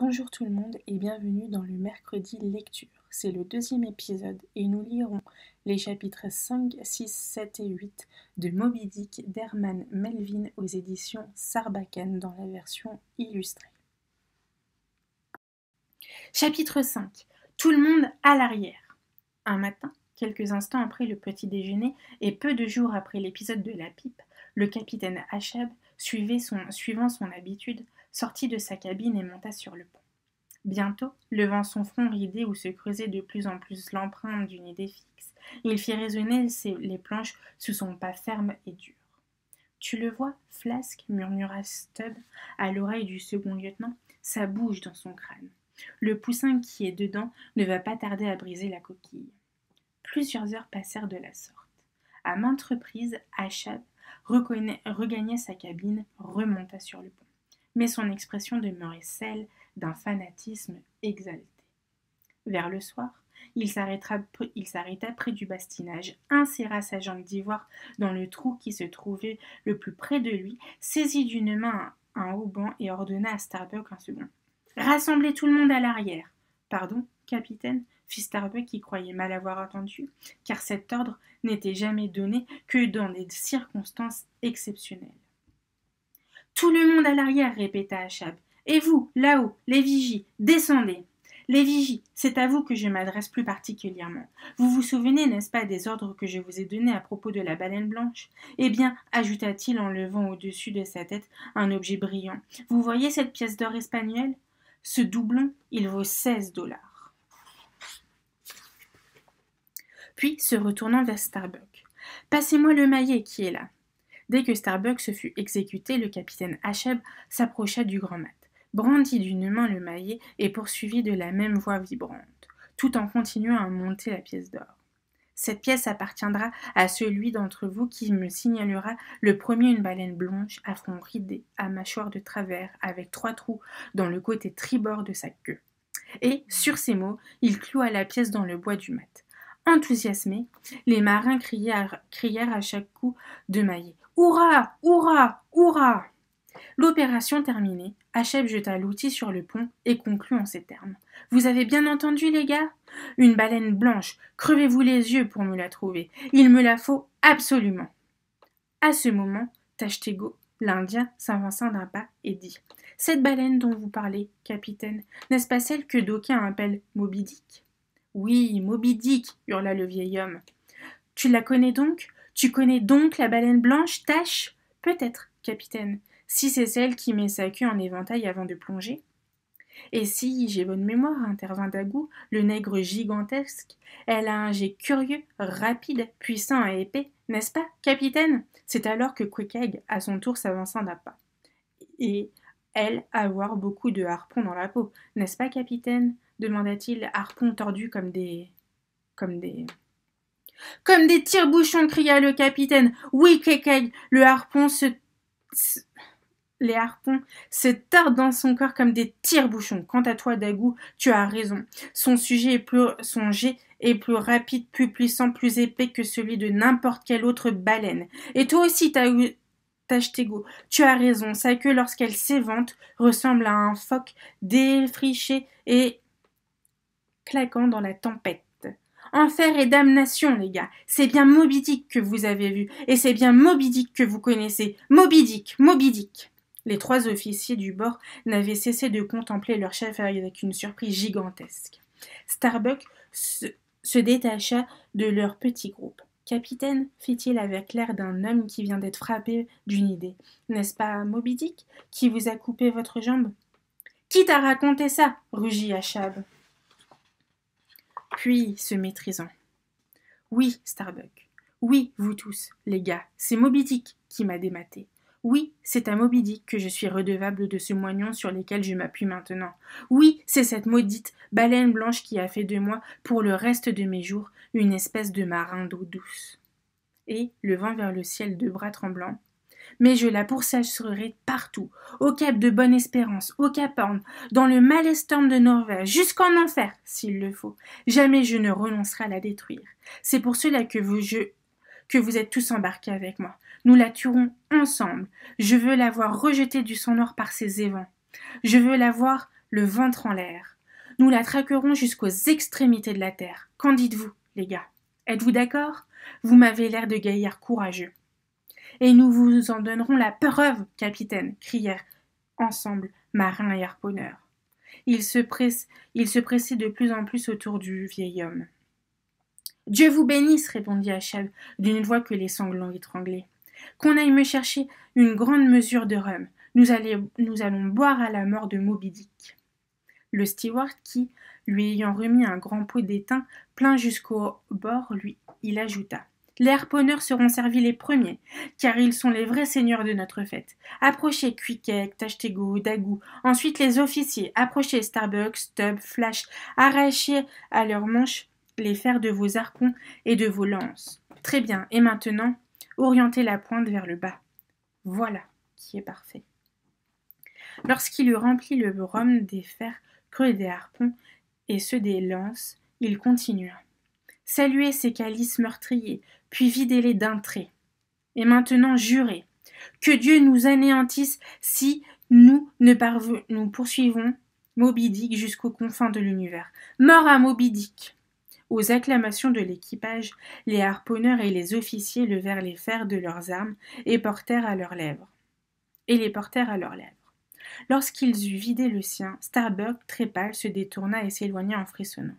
Bonjour tout le monde et bienvenue dans le mercredi lecture. C'est le deuxième épisode et nous lirons les chapitres 5, 6, 7 et 8 de Moby Dick d'Herman Melville aux éditions Sarbacane dans la version illustrée. Chapitre 5. Tout le monde à l'arrière. Un matin, quelques instants après le petit déjeuner et peu de jours après l'épisode de la pipe, le capitaine Achab, suivant son habitude, sortit de sa cabine et monta sur le pont. Bientôt, levant son front ridé où se creusait de plus en plus l'empreinte d'une idée fixe, il fit résonner les planches sous son pas ferme et dur. « Tu le vois, Flasque » murmura Stubb à l'oreille du second lieutenant, « ça bouge dans son crâne. Le poussin qui est dedans ne va pas tarder à briser la coquille. » Plusieurs heures passèrent de la sorte. À maintes reprises, Achab regagnait sa cabine, remonta sur le pont. Mais son expression demeurait celle d'un fanatisme exalté. Vers le soir, il s'arrêta près du bastinage, inséra sa jambe d'ivoire dans le trou qui se trouvait le plus près de lui, saisit d'une main un haubans et ordonna à Starbuck un second. « Rassemblez tout le monde à l'arrière. »« Pardon, capitaine ?» fit Starbuck qui croyait mal avoir entendu, car cet ordre n'était jamais donné que dans des circonstances exceptionnelles. « Tout le monde à l'arrière, répéta Achab. Et vous, là-haut, les vigies, descendez. Les vigies, c'est à vous que je m'adresse plus particulièrement. Vous vous souvenez, n'est-ce pas, des ordres que je vous ai donnés à propos de la baleine blanche? Eh bien, ajouta-t-il en levant au-dessus de sa tête un objet brillant, vous voyez cette pièce d'or espagnole? Ce doublon, il vaut 16 $. Puis, se retournant vers Starbuck, passez-moi le maillet qui est là. Dès que Starbuck se fut exécuté, le capitaine Achab s'approcha du grand mat, brandit d'une main le maillet et poursuivit de la même voix vibrante, tout en continuant à monter la pièce d'or. Cette pièce appartiendra à celui d'entre vous qui me signalera le premier une baleine blanche à front ridé, à mâchoire de travers, avec 3 trous dans le côté tribord de sa queue. Et, sur ces mots, il cloua la pièce dans le bois du mat. Enthousiasmés, les marins crièrent à chaque coup de maillet. « Hurrah! Hurrah! Hurrah !» L'opération terminée, Achab jeta l'outil sur le pont et conclut en ces termes. « Vous avez bien entendu, les gars? Une baleine blanche, crevez-vous les yeux pour me la trouver. Il me la faut absolument. » À ce moment, Tashtego, l'Indien, s'avança d'un pas et dit « Cette baleine dont vous parlez, capitaine, n'est-ce pas celle que d'aucuns appellent Moby Dick ?»« Oui, Moby Dick, hurla le vieil homme. Tu la connais donc? Tu connais donc la baleine blanche, Tash? Peut-être, capitaine, si c'est celle qui met sa queue en éventail avant de plonger. Et si j'ai bonne mémoire, intervint Daggoo, le nègre gigantesque, elle a un jet curieux, rapide, puissant et épais, n'est-ce pas, capitaine? C'est alors que Queequeg, à son tour, s'avança d'un pas. Et elle, avoir beaucoup de harpons dans la peau, n'est-ce pas, capitaine? Demanda-t-il, harpons tordus comme des tire-bouchons, cria le capitaine. Oui, Queequeg, les harpons se tordent dans son corps comme des tire-bouchons. Quant à toi, Daggoo, tu as raison. Son jet est plus rapide, plus puissant, plus épais que celui de n'importe quelle autre baleine. Et toi aussi, Tashtego, tu as raison. Sa queue, lorsqu'elle s'évente, ressemble à un phoque défriché et claquant dans la tempête. Enfer et damnation, les gars. C'est bien Moby Dick que vous avez vu, et c'est bien Moby Dick que vous connaissez. Moby Dick, Moby Dick. Les 3 officiers du bord n'avaient cessé de contempler leur chef avec une surprise gigantesque. Starbuck se détacha de leur petit groupe. Capitaine, fit-il avec l'air d'un homme qui vient d'être frappé d'une idée, n'est-ce pas Moby Dick qui vous a coupé votre jambe? Qui t'a raconté ça? Rugit Achab. Puis, se maîtrisant. Oui, Starbuck. Oui, vous tous, les gars, c'est Moby Dick qui m'a dématé. Oui, c'est à Moby Dick que je suis redevable de ce moignon sur lequel je m'appuie maintenant. Oui, c'est cette maudite baleine blanche qui a fait de moi, pour le reste de mes jours, une espèce de marin d'eau douce. Et, levant vers le ciel 2 bras tremblants, mais je la pourchasserai partout, au cap de Bonne-Espérance, au Cap Horn, dans le Maelstrom de Norvège, jusqu'en enfer, s'il le faut. Jamais je ne renoncerai à la détruire. C'est pour cela que vous êtes tous embarqués avec moi. Nous la tuerons ensemble. Je veux la voir rejetée du sang noir par ses évents. Je veux la voir le ventre en l'air. Nous la traquerons jusqu'aux extrémités de la terre. Qu'en dites-vous, les gars? Êtes-vous d'accord? Vous m'avez l'air de gaillard courageux. Et nous vous en donnerons la preuve, capitaine, crièrent ensemble marins et harponneurs. Ils se pressaient de plus en plus autour du vieil homme. Dieu vous bénisse, répondit Achab d'une voix que les sanglots étranglaient. Qu'on aille me chercher une grande mesure de rhum. Nous allons boire à la mort de Moby Dick. Le steward qui, lui ayant remis un grand pot d'étain plein jusqu'au bord, il ajouta. Les harponneurs seront servis les premiers, car ils sont les vrais seigneurs de notre fête. Approchez Queequeg, Tashtego, Daggoo, ensuite les officiers, approchez Starbuck, Stubb, Flash, arrachez à leurs manches les fers de vos harpons et de vos lances. Très bien, et maintenant, orientez la pointe vers le bas. Voilà qui est parfait. Lorsqu'il eut rempli le rhum des fers creux des harpons et ceux des lances, il continua. Saluez ces calices meurtriers, puis videz-les d'un trait. Et maintenant jurez que Dieu nous anéantisse si nous poursuivons Moby Dick jusqu'aux confins de l'univers. Mort à Moby Dick! Aux acclamations de l'équipage, les harponneurs et les officiers levèrent les fers de leurs armes et les portèrent à leurs lèvres. Lorsqu'ils eurent vidé le sien, Starbuck, très pâle, se détourna et s'éloigna en frissonnant.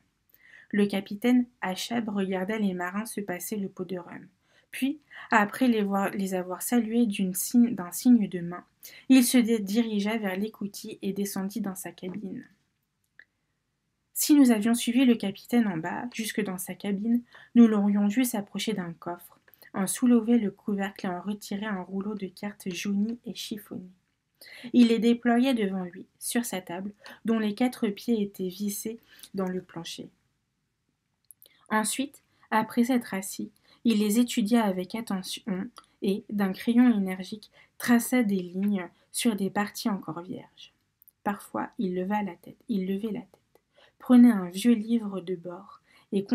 Le capitaine Achab regarda les marins se passer le pot de rhum. Puis, après les avoir salués d'un signe de main, il se dirigea vers l'écoutille et descendit dans sa cabine. Si nous avions suivi le capitaine en bas, jusque dans sa cabine, nous l'aurions vu s'approcher d'un coffre, en soulever le couvercle et en retirer un rouleau de cartes jaunies et chiffonnées. Il les déployait devant lui, sur sa table, dont les 4 pieds étaient vissés dans le plancher. Ensuite, après s'être assis, il les étudia avec attention et, d'un crayon énergique, traça des lignes sur des parties encore vierges. Parfois, il levait la tête, prenait un vieux livre de bord et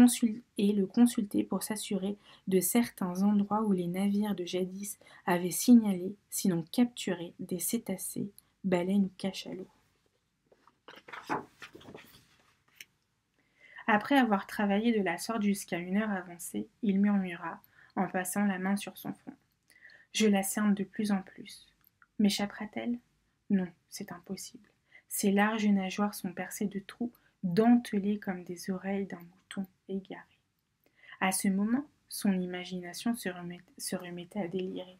le consultait pour s'assurer de certains endroits où les navires de jadis avaient signalé, sinon capturé, des cétacés, baleines ou cachalots. Après avoir travaillé de la sorte jusqu'à une heure avancée, il murmura, en passant la main sur son front. Je la cerne de plus en plus. M'échappera-t-elle? Non, c'est impossible. Ses larges nageoires sont percées de trous, dentelés comme des oreilles d'un mouton égaré. À ce moment, son imagination se remettait à délirer,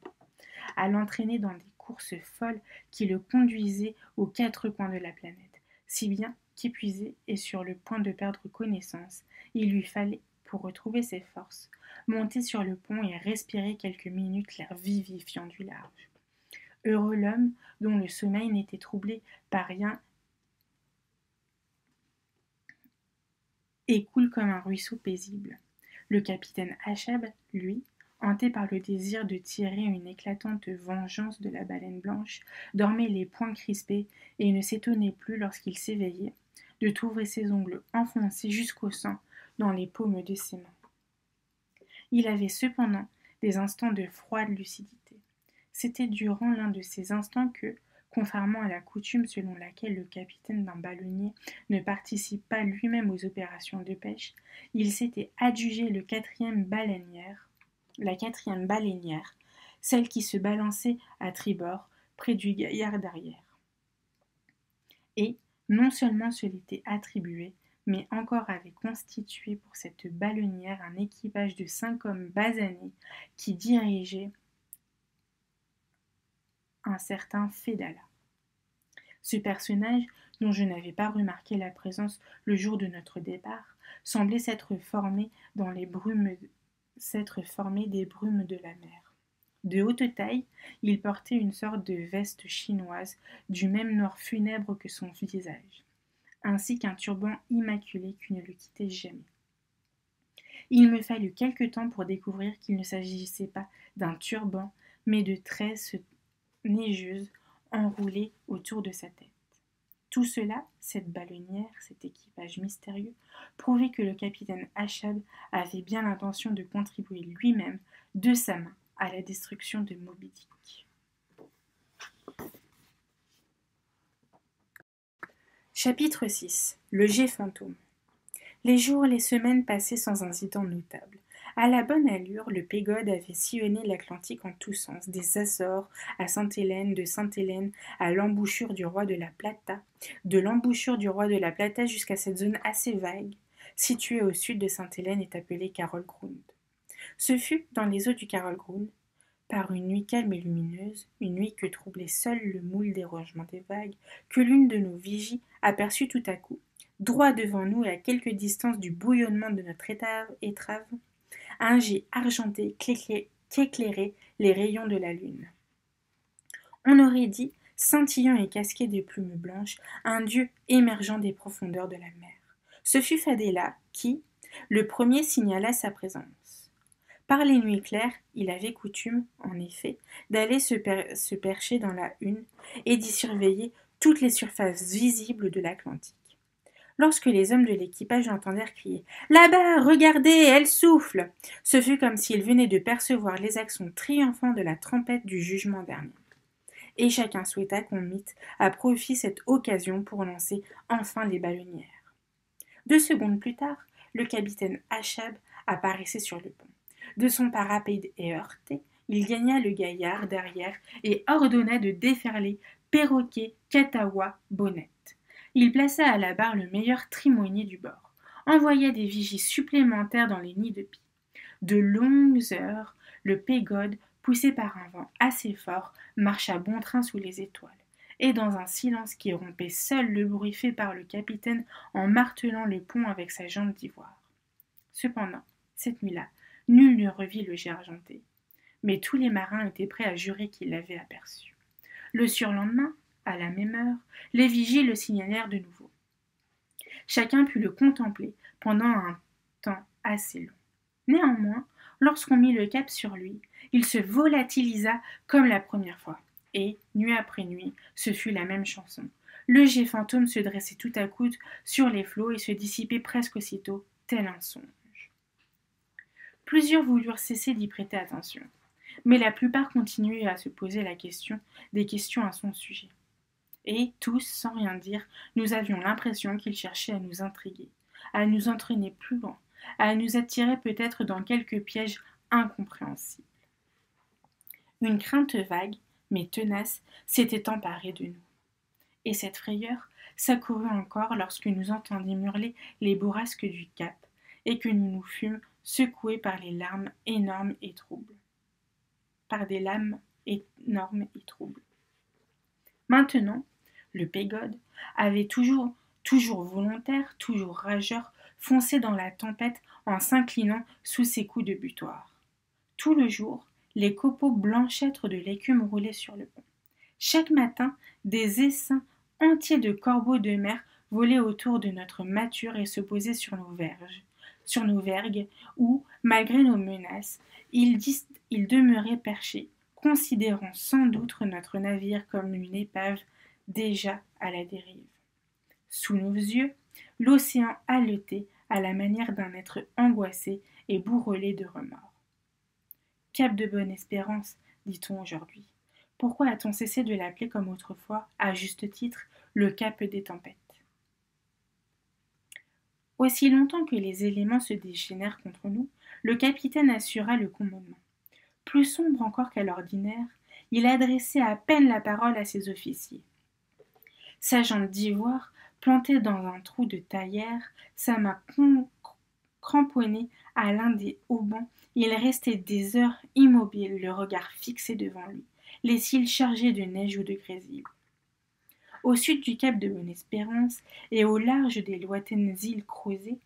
à l'entraîner dans des courses folles qui le conduisaient aux 4 coins de la planète, si bien qu'épuisé et sur le point de perdre connaissance, il lui fallait, pour retrouver ses forces, monter sur le pont et respirer quelques minutes l'air vivifiant du large. Heureux l'homme dont le sommeil n'était troublé par rien et coule comme un ruisseau paisible. Le capitaine Achab, lui, hanté par le désir de tirer une éclatante vengeance de la baleine blanche, dormait les poings crispés et ne s'étonnait plus lorsqu'il s'éveillait de trouver ses ongles enfoncés jusqu'au sang dans les paumes de ses mains. Il avait cependant des instants de froide lucidité. C'était durant l'un de ces instants que, contrairement à la coutume selon laquelle le capitaine d'un ballonnier ne participe pas lui-même aux opérations de pêche, il s'était adjugé la quatrième baleinière, celle qui se balançait à tribord, près du gaillard d'arrière. Et, non seulement se l'était attribué, mais encore avait constitué pour cette baleinière un équipage de 5 hommes basanés qui dirigeaient un certain Fedallah. Ce personnage, dont je n'avais pas remarqué la présence le jour de notre départ, semblait s'être formé des brumes de la mer. De haute taille, il portait une sorte de veste chinoise du même noir funèbre que son visage, ainsi qu'un turban immaculé qui ne le quittait jamais. Il me fallut quelque temps pour découvrir qu'il ne s'agissait pas d'un turban, mais de tresses neigeuses enroulées autour de sa tête. Tout cela, cette baleinière, cet équipage mystérieux, prouvait que le capitaine Achab avait bien l'intention de contribuer lui-même, de sa main, à la destruction de Moby Dick. Chapitre 6. Le jet fantôme. Les jours, les semaines passaient sans incident notable. À la bonne allure, le Pégode avait sillonné l'Atlantique en tous sens, des Açores à Sainte-Hélène, de Sainte-Hélène à l'embouchure du Roi de la Plata, de l'embouchure du Roi de la Plata jusqu'à cette zone assez vague, située au sud de Sainte-Hélène, est appelée Carol Grund. Ce fut, dans les eaux du Carol Grund, par une nuit calme et lumineuse, une nuit que troublait seul le moule dérangement des vagues, que l'une de nos vigies aperçut tout à coup, droit devant nous et à quelque distance du bouillonnement de notre étrave, un jet argenté qu'éclairait les rayons de la lune. On aurait dit, scintillant et casqué de plumes blanches, un dieu émergeant des profondeurs de la mer. Ce fut Fadela qui, le premier, signala sa présence. Par les nuits claires, il avait coutume, en effet, d'aller se percher dans la hune et d'y surveiller toutes les surfaces visibles de l'Atlantique. Lorsque les hommes de l'équipage l'entendèrent crier « Là-bas, regardez, elle souffle !» ce fut comme s'ils venaient de percevoir les accents triomphants de la trompette du jugement dernier. Et chacun souhaita qu'on mît à profit cette occasion pour lancer enfin les ballonnières. 2 secondes plus tard, le capitaine Achab apparaissait sur le pont. De son pas rapide et heurté, il gagna le gaillard derrière et ordonna de déferler perroquet, catawa, bonnette. Il plaça à la barre le meilleur timoigné du bord, envoya des vigies supplémentaires dans les nids de pie. De longues heures, le Pégode, poussé par un vent assez fort, marcha bon train sous les étoiles, et dans un silence qui rompait seul le bruit fait par le capitaine en martelant le pont avec sa jambe d'ivoire. Cependant, cette nuit-là, nul ne revit le jet argenté, mais tous les marins étaient prêts à jurer qu'ils l'avaient aperçu. Le surlendemain, à la même heure, les vigies le signalèrent de nouveau. Chacun put le contempler pendant un temps assez long. Néanmoins, lorsqu'on mit le cap sur lui, il se volatilisa comme la première fois. Et, nuit après nuit, ce fut la même chanson. Le jet fantôme se dressait tout à coup sur les flots et se dissipait presque aussitôt, tel un songe. Plusieurs voulurent cesser d'y prêter attention, mais la plupart continuaient à se poser des questions à son sujet. Et, tous, sans rien dire, nous avions l'impression qu'il cherchait à nous intriguer, à nous entraîner plus loin, à nous attirer peut-être dans quelque piège incompréhensible. Une crainte vague, mais tenace, s'était emparée de nous. Et cette frayeur s'accourut encore lorsque nous entendîmes hurler les bourrasques du cap, et que nous nous fûmes secoués par les larmes énormes et troubles. Maintenant, le Pégode avait toujours volontaire, toujours rageur, foncé dans la tempête en s'inclinant sous ses coups de butoir. Tout le jour, les copeaux blanchâtres de l'écume roulaient sur le pont. Chaque matin, des essaims entiers de corbeaux de mer volaient autour de notre mâture et se posaient sur nos vergues, où, malgré nos menaces, ils demeuraient perchés, considérant sans doute notre navire comme une épave déjà à la dérive. Sous nos yeux, l'océan haletait à la manière d'un être angoissé et bourrelé de remords. Cap de Bonne-Espérance, dit-on aujourd'hui. Pourquoi a-t-on cessé de l'appeler comme autrefois, à juste titre, le cap des tempêtes? Aussi longtemps que les éléments se déchaînèrent contre nous, le capitaine assura le commandement. Plus sombre encore qu'à l'ordinaire, il adressait à peine la parole à ses officiers. Sa jambe d'ivoire, plantée dans un trou de taillère, sa main cramponnée à l'un des haubans, il restait des heures immobile, le regard fixé devant lui, les cils chargés de neige ou de grésil. Au sud du cap de Bonne-Espérance et au large des lointaines îles Crozet,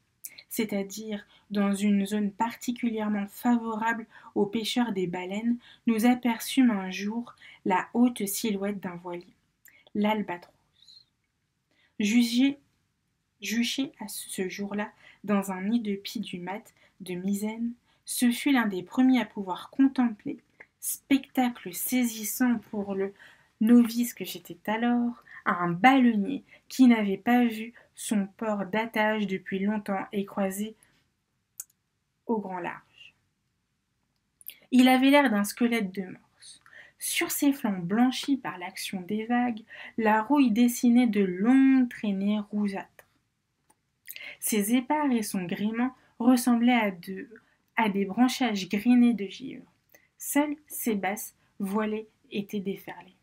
c'est-à-dire dans une zone particulièrement favorable aux pêcheurs des baleines, nous aperçûmes un jour la haute silhouette d'un voilier, l'Albatros. Juché à ce jour-là dans un nid de pie du mat de Misaine, ce fut l'un des premiers à pouvoir contempler, spectacle saisissant pour le novice que j'étais alors, un ballonnier qui n'avait pas vu son port d'attache depuis longtemps et croisé au grand large. Il avait l'air d'un squelette de morse. Sur ses flancs blanchis par l'action des vagues, la rouille dessinait de longues traînées rougeâtres. Ses épars et son gréement ressemblaient à des branchages grenés de givre. Seules ses basses voilées étaient déferlées.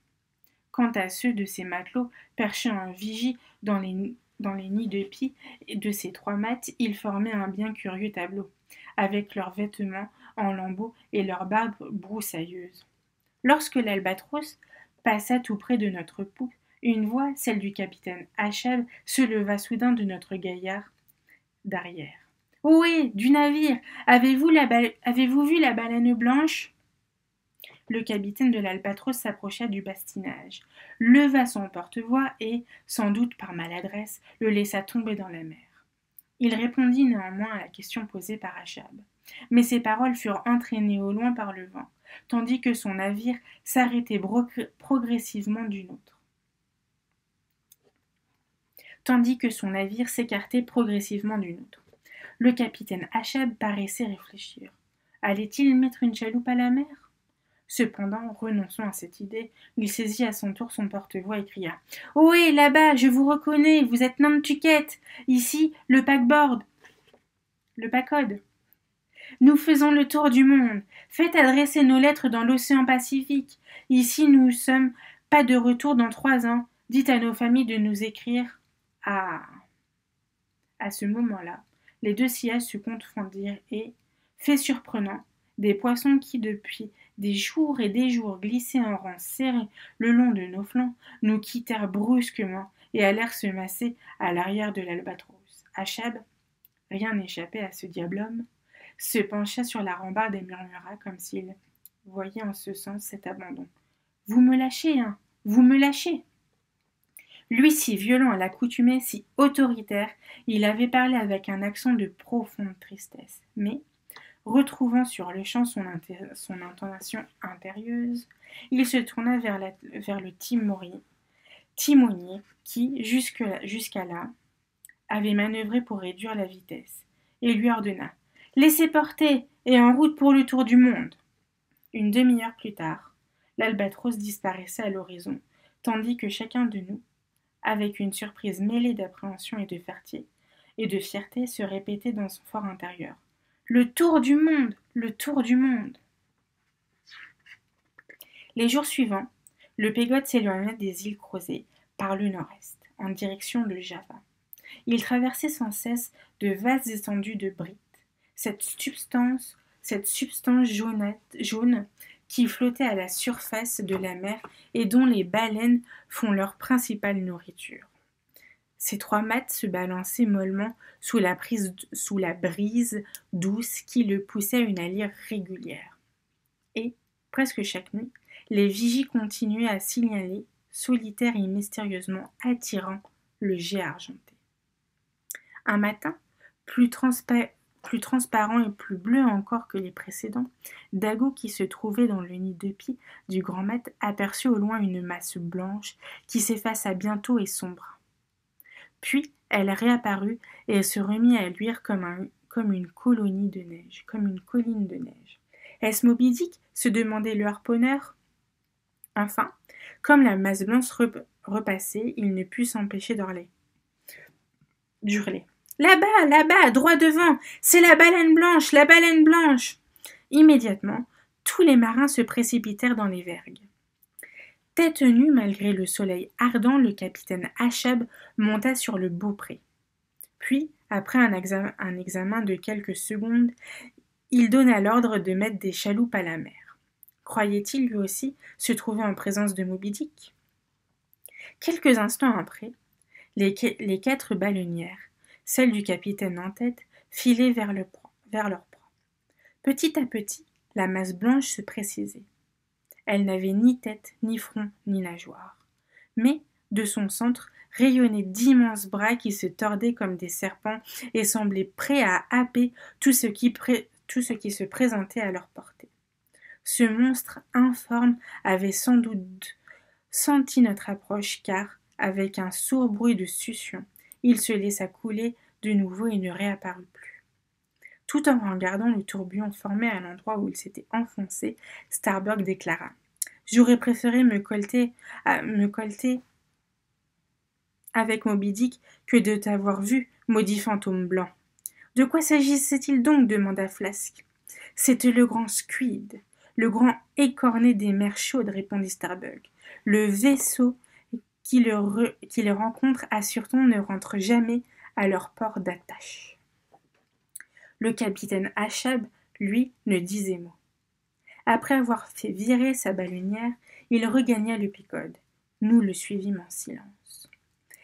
Quant à ceux de ses matelots, perchés en vigie dans les nids de pie de ces 3 mâts, ils formaient un bien curieux tableau, avec leurs vêtements en lambeaux et leurs barbes broussailleuses. Lorsque l'Albatros passa tout près de notre poupe, une voix, celle du capitaine Achab, se leva soudain de notre gaillard d'arrière. « Ohé, du navire, avez-vous vu la baleine blanche ?» Le capitaine de l'Albatros s'approcha du bastinage, leva son porte-voix et, sans doute par maladresse, le laissa tomber dans la mer. Il répondit néanmoins à la question posée par Achab, mais ses paroles furent entraînées au loin par le vent, tandis que son navire s'arrêtait progressivement du nôtre. Tandis que son navire s'écartait progressivement du nôtre. Le capitaine Achab paraissait réfléchir. Allait-il mettre une chaloupe à la mer ? Cependant, renonçant à cette idée, il saisit à son tour son porte-voix et cria « Ohé, là-bas, je vous reconnais, vous êtes Nantucket, ici, le paquebord, le pacode. Nous faisons le tour du monde. Faites adresser nos lettres dans l'océan Pacifique. Ici, nous sommes pas de retour dans 3 ans. Dites à nos familles de nous écrire. » Ah ! À ce moment-là, les 2 sillages se confondirent et, fait surprenant, des poissons qui, depuis des jours et des jours, glissaient en rang serré le long de nos flancs, nous quittèrent brusquement et allèrent se masser à l'arrière de l'Albatros. Achab, rien n'échappait à ce diable homme, se pencha sur la rambarde et murmura comme s'il voyait en ce sens cet abandon. « Vous me lâchez, hein ? Vous me lâchez !» Lui, si violent à l'accoutumée, si autoritaire, il avait parlé avec un accent de profonde tristesse. Mais, retrouvant sur le champ son intonation impérieuse, il se tourna vers le timonier qui, jusqu'à là, avait manœuvré pour réduire la vitesse, et lui ordonna « Laissez porter et en route pour le tour du monde !» Une demi-heure plus tard, l'Albatros disparaissait à l'horizon, tandis que chacun de nous, avec une surprise mêlée d'appréhension et de fierté, se répétait dans son fort intérieur. « Le tour du monde ! Le tour du monde !» Les jours suivants, le Pégode s'éloigna des îles Crozet par le nord-est, en direction de Java. Il traversait sans cesse de vastes étendues de brites, cette substance jaune qui flottait à la surface de la mer et dont les baleines font leur principale nourriture. Ces 3 mâts se balançaient mollement sous la brise douce qui le poussait à une allure régulière. Et, presque chaque nuit, les vigies continuaient à signaler, solitaires et mystérieusement attirants, le jet argenté. Un matin, plus transparent et plus bleu encore que les précédents, Dago, qui se trouvait dans le nid de pie du grand mât, aperçut au loin une masse blanche qui s'effaça bientôt et sombra. Puis elle réapparut et se remit à luire comme une colline de neige. Est-ce Moby Dick ? Se demandait le harponneur. Enfin, comme la masse blanche repassait, il ne put s'empêcher d'hurler. Là-bas, là-bas, droit devant, c'est la baleine blanche, la baleine blanche ! Immédiatement, tous les marins se précipitèrent dans les vergues. Tête nue malgré le soleil ardent, le capitaine Achab monta sur le beaupré. Puis, après un examen de quelques secondes, il donna l'ordre de mettre des chaloupes à la mer. Croyait-il lui aussi se trouver en présence de Moby Dick ? Quelques instants après, les 4 baleinières, celle du capitaine en tête, filaient vers leur proie. Petit à petit, la masse blanche se précisait. Elle n'avait ni tête, ni front, ni nageoire. Mais, de son centre, rayonnaient d'immenses bras qui se tordaient comme des serpents et semblaient prêts à happer tout ce qui se présentait à leur portée. Ce monstre informe avait sans doute senti notre approche car, avec un sourd bruit de succion, il se laissa couler de nouveau et ne réapparut plus. Tout en regardant le tourbillon formé à l'endroit où il s'était enfoncé, Starbuck déclara J'aurais préféré me colter avec Moby Dick que de t'avoir vu, maudit fantôme blanc. De quoi s'agissait-il donc demanda Flasque. C'était le grand Squid, le grand écorné des mers chaudes, répondit Starbuck. Le vaisseau qui le rencontre, assure-t-on, ne rentre jamais à leur port d'attache. Le capitaine Achab, lui, ne disait mot. Après avoir fait virer sa ballonnière, il regagna le Picode. Nous le suivîmes en silence.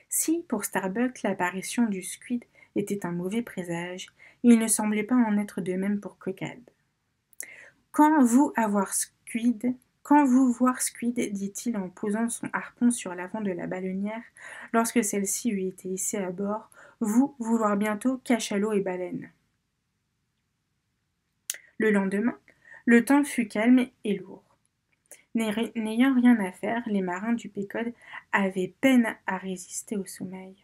Si, pour Starbuck, l'apparition du Squid était un mauvais présage, il ne semblait pas en être de même pour Cockade. Quand vous voir Squid, dit-il en posant son harpon sur l'avant de la ballonnière, lorsque celle-ci eut été hissée à bord, vous vouloir bientôt cachalot et baleine. Le lendemain, le temps fut calme et lourd. N'ayant rien à faire, les marins du Pécode avaient peine à résister au sommeil.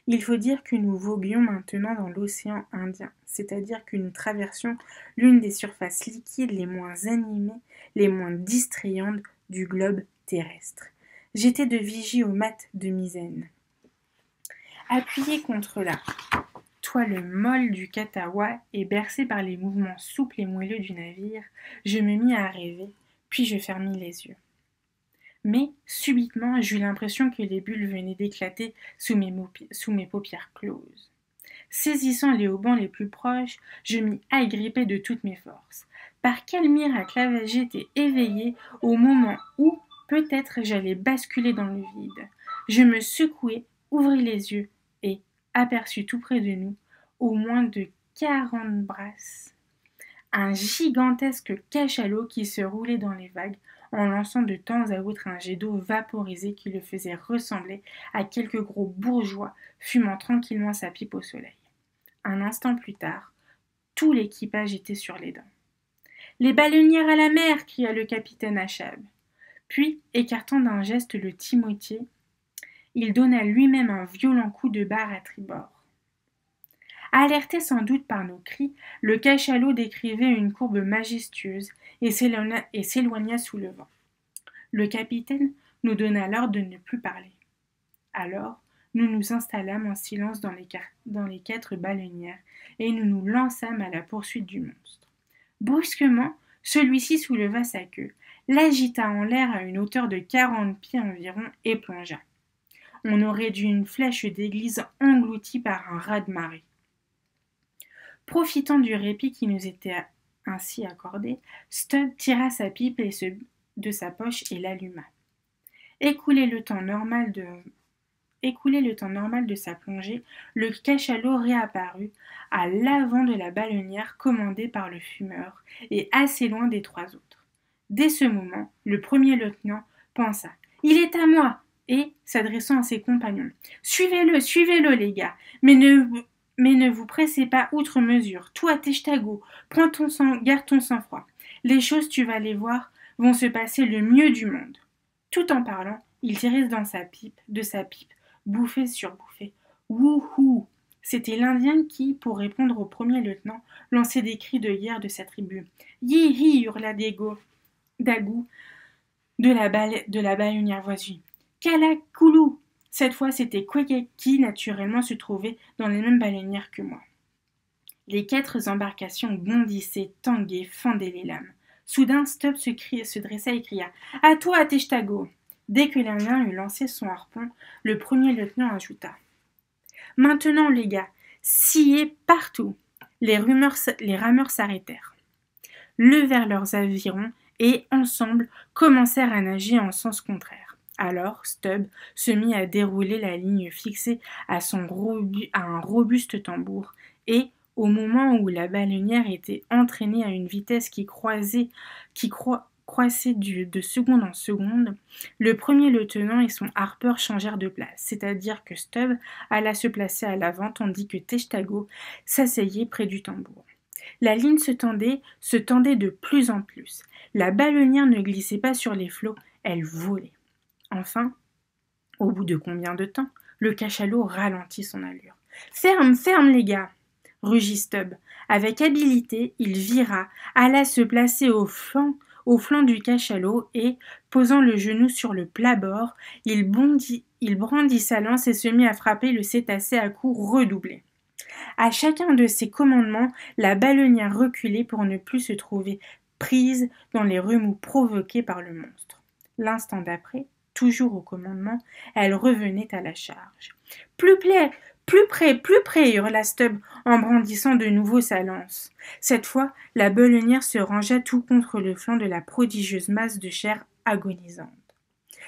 Il faut dire que nous voguions maintenant dans l'océan Indien, c'est-à-dire que nous traversions l'une des surfaces liquides les moins animées, les moins distrayantes du globe terrestre. J'étais de vigie au mat de misaine. Appuyé contre la toile molle du Katawa et bercé par les mouvements souples et moelleux du navire, je me mis à rêver, puis je fermis les yeux. Mais, subitement, j'eus l'impression que les bulles venaient d'éclater sous mes paupières closes. Saisissant les haubans les plus proches, je m'y agrippais de toutes mes forces. Par quel miracle avais-je été éveillée au moment où, peut-être, j'allais basculer dans le vide? Je me secouai, ouvris les yeux et aperçus tout près de nous, au moins de 40 brasses, un gigantesque cachalot qui se roulait dans les vagues, en lançant de temps à autre un jet d'eau vaporisé qui le faisait ressembler à quelques gros bourgeois fumant tranquillement sa pipe au soleil. Un instant plus tard, tout l'équipage était sur les dents. « Les baleinières à la mer !» cria le capitaine Achab. Puis, écartant d'un geste le timothée, il donna lui-même un violent coup de barre à tribord. Alerté sans doute par nos cris, le cachalot décrivait une courbe majestueuse et s'éloigna sous le vent. Le capitaine nous donna l'ordre de ne plus parler. Alors, nous nous installâmes en silence dans les 4 baleinières et nous nous lançâmes à la poursuite du monstre. Brusquement, celui-ci souleva sa queue, l'agita en l'air à une hauteur de 40 pieds environ et plongea. On aurait dit une flèche d'église engloutie par un raz-de-marée. Profitant du répit qui nous était ainsi accordé, Stubb tira sa pipe de sa poche et l'alluma. Écoulé le temps normal de sa plongée, le cachalot réapparut à l'avant de la baleinière commandée par le fumeur et assez loin des 3 autres. Dès ce moment, le premier lieutenant pensa « Il est à moi !» et, s'adressant à ses compagnons, « Suivez-le, les gars, mais ne vous pressez pas outre mesure. Toi, Teshtago, garde ton sang-froid. Les choses, tu vas les voir, vont se passer le mieux du monde. » Tout en parlant, il tirait de sa pipe, bouffée sur bouffée. Wouhou! C'était l'Indien qui, pour répondre au premier lieutenant, lançait des cris de guerre de sa tribu. Yi-hi! Hurla Dagu de la baleinière voisine. Kalakoulou! Cette fois, c'était Québec qui, naturellement, se trouvait dans les mêmes baleinières que moi. Les 4 embarcations bondissaient, tanguaient, fendaient les lames. Soudain, Stubb se dressa et cria « À toi, Teshtago !» Dès que l'Indien eut lancé son harpon, le premier lieutenant ajouta « Maintenant, les gars, sciez partout !» Les rameurs s'arrêtèrent, levèrent leurs avirons et, ensemble, commencèrent à nager en sens contraire. Alors, Stubb se mit à dérouler la ligne fixée à un robuste tambour et, au moment où la baleinière était entraînée à une vitesse qui croissait de seconde en seconde, le premier lieutenant et son harpeur changèrent de place, c'est-à-dire que Stubb alla se placer à l'avant tandis que Teshtago s'asseyait près du tambour. La ligne se tendait de plus en plus. La baleinière ne glissait pas sur les flots, elle volait. Enfin, au bout de combien de temps, le cachalot ralentit son allure. « Ferme, les gars !» rugit Stubb. Avec habileté, il vira, alla se placer au flanc au flanc du cachalot et, posant le genou sur le plat-bord, il brandit sa lance et se mit à frapper le cétacé à coups redoublés. À chacun de ces commandements, la baleinière reculait pour ne plus se trouver prise dans les remous provoqués par le monstre. L'instant d'après, toujours au commandement, elle revenait à la charge. Plus près, plus près, hurla Stubb en brandissant de nouveau sa lance. Cette fois, la baleinière se rangea tout contre le flanc de la prodigieuse masse de chair agonisante.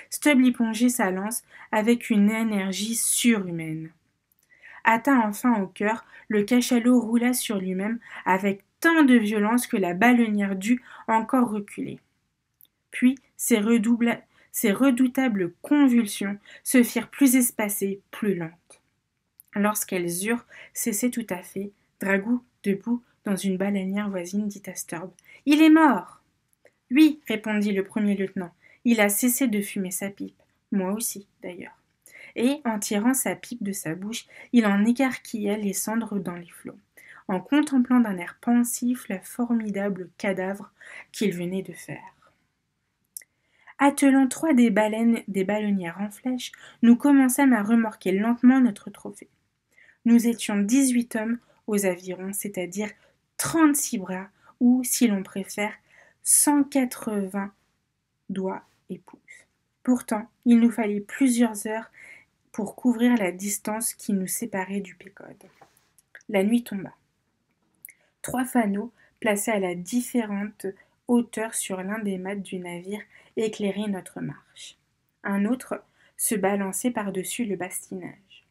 Stubb y plongeait sa lance avec une énergie surhumaine. Atteint enfin au cœur, le cachalot roula sur lui-même avec tant de violence que la baleinière dut encore reculer. Puis ses redoutables convulsions se firent plus espacées, plus lentes. Lorsqu'elles eurent cessé tout à fait, Dragou, debout dans une baleinière voisine, dit à Stubb : « Il est mort !» »« Oui, répondit le premier lieutenant, il a cessé de fumer sa pipe. Moi aussi, d'ailleurs. » Et, en tirant sa pipe de sa bouche, il en écarquilla les cendres dans les flots, en contemplant d'un air pensif le formidable cadavre qu'il venait de faire. Attelant 3 des baleinières en flèche, nous commençâmes à remorquer lentement notre trophée. Nous étions 18 hommes aux avirons, c'est-à-dire 36 bras, ou, si l'on préfère, 180 doigts et pouces. Pourtant, il nous fallait plusieurs heures pour couvrir la distance qui nous séparait du Pécode. La nuit tomba. 3 fanaux, placés à la différente hauteur sur l'un des mâts du navire, éclairaient notre marche. Un autre se balançait par-dessus le bastinage.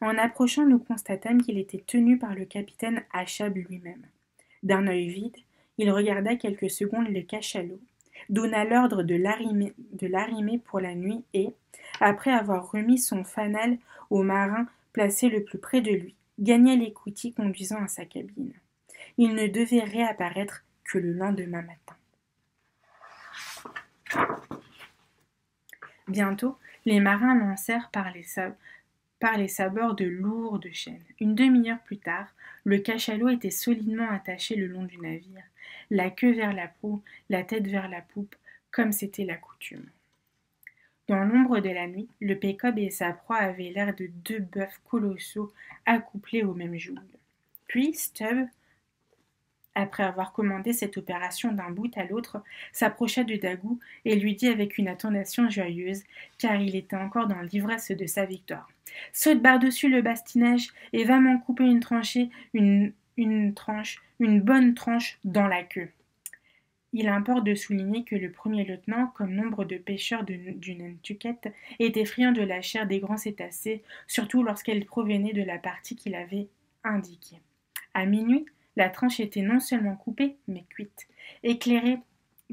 En approchant, nous constatâmes qu'il était tenu par le capitaine Achab lui-même. D'un œil vide, il regarda quelques secondes le cachalot, donna l'ordre de l'arrimer pour la nuit et, après avoir remis son fanal au marin placé le plus près de lui, gagna l'écoutille conduisant à sa cabine. Il ne devait réapparaître que le lendemain matin. Bientôt, les marins lancèrent par les sabords de lourdes chaînes. Une demi-heure plus tard, le cachalot était solidement attaché le long du navire, la queue vers la proue, la tête vers la poupe, comme c'était la coutume. Dans l'ombre de la nuit, le Pécode et sa proie avaient l'air de 2 bœufs colossaux accouplés au même joug. Puis Stubb, après avoir commandé cette opération d'un bout à l'autre, s'approcha de Dragou et lui dit avec une intonation joyeuse, car il était encore dans l'ivresse de sa victoire : « Saute par-dessus le bastinage et va m'en couper une bonne tranche dans la queue. » Il importe de souligner que le premier lieutenant, comme nombre de pêcheurs du Nantucket, était friand de la chair des grands cétacés, surtout lorsqu'elle provenait de la partie qu'il avait indiquée. À minuit, la tranche était non seulement coupée, mais cuite. Éclairé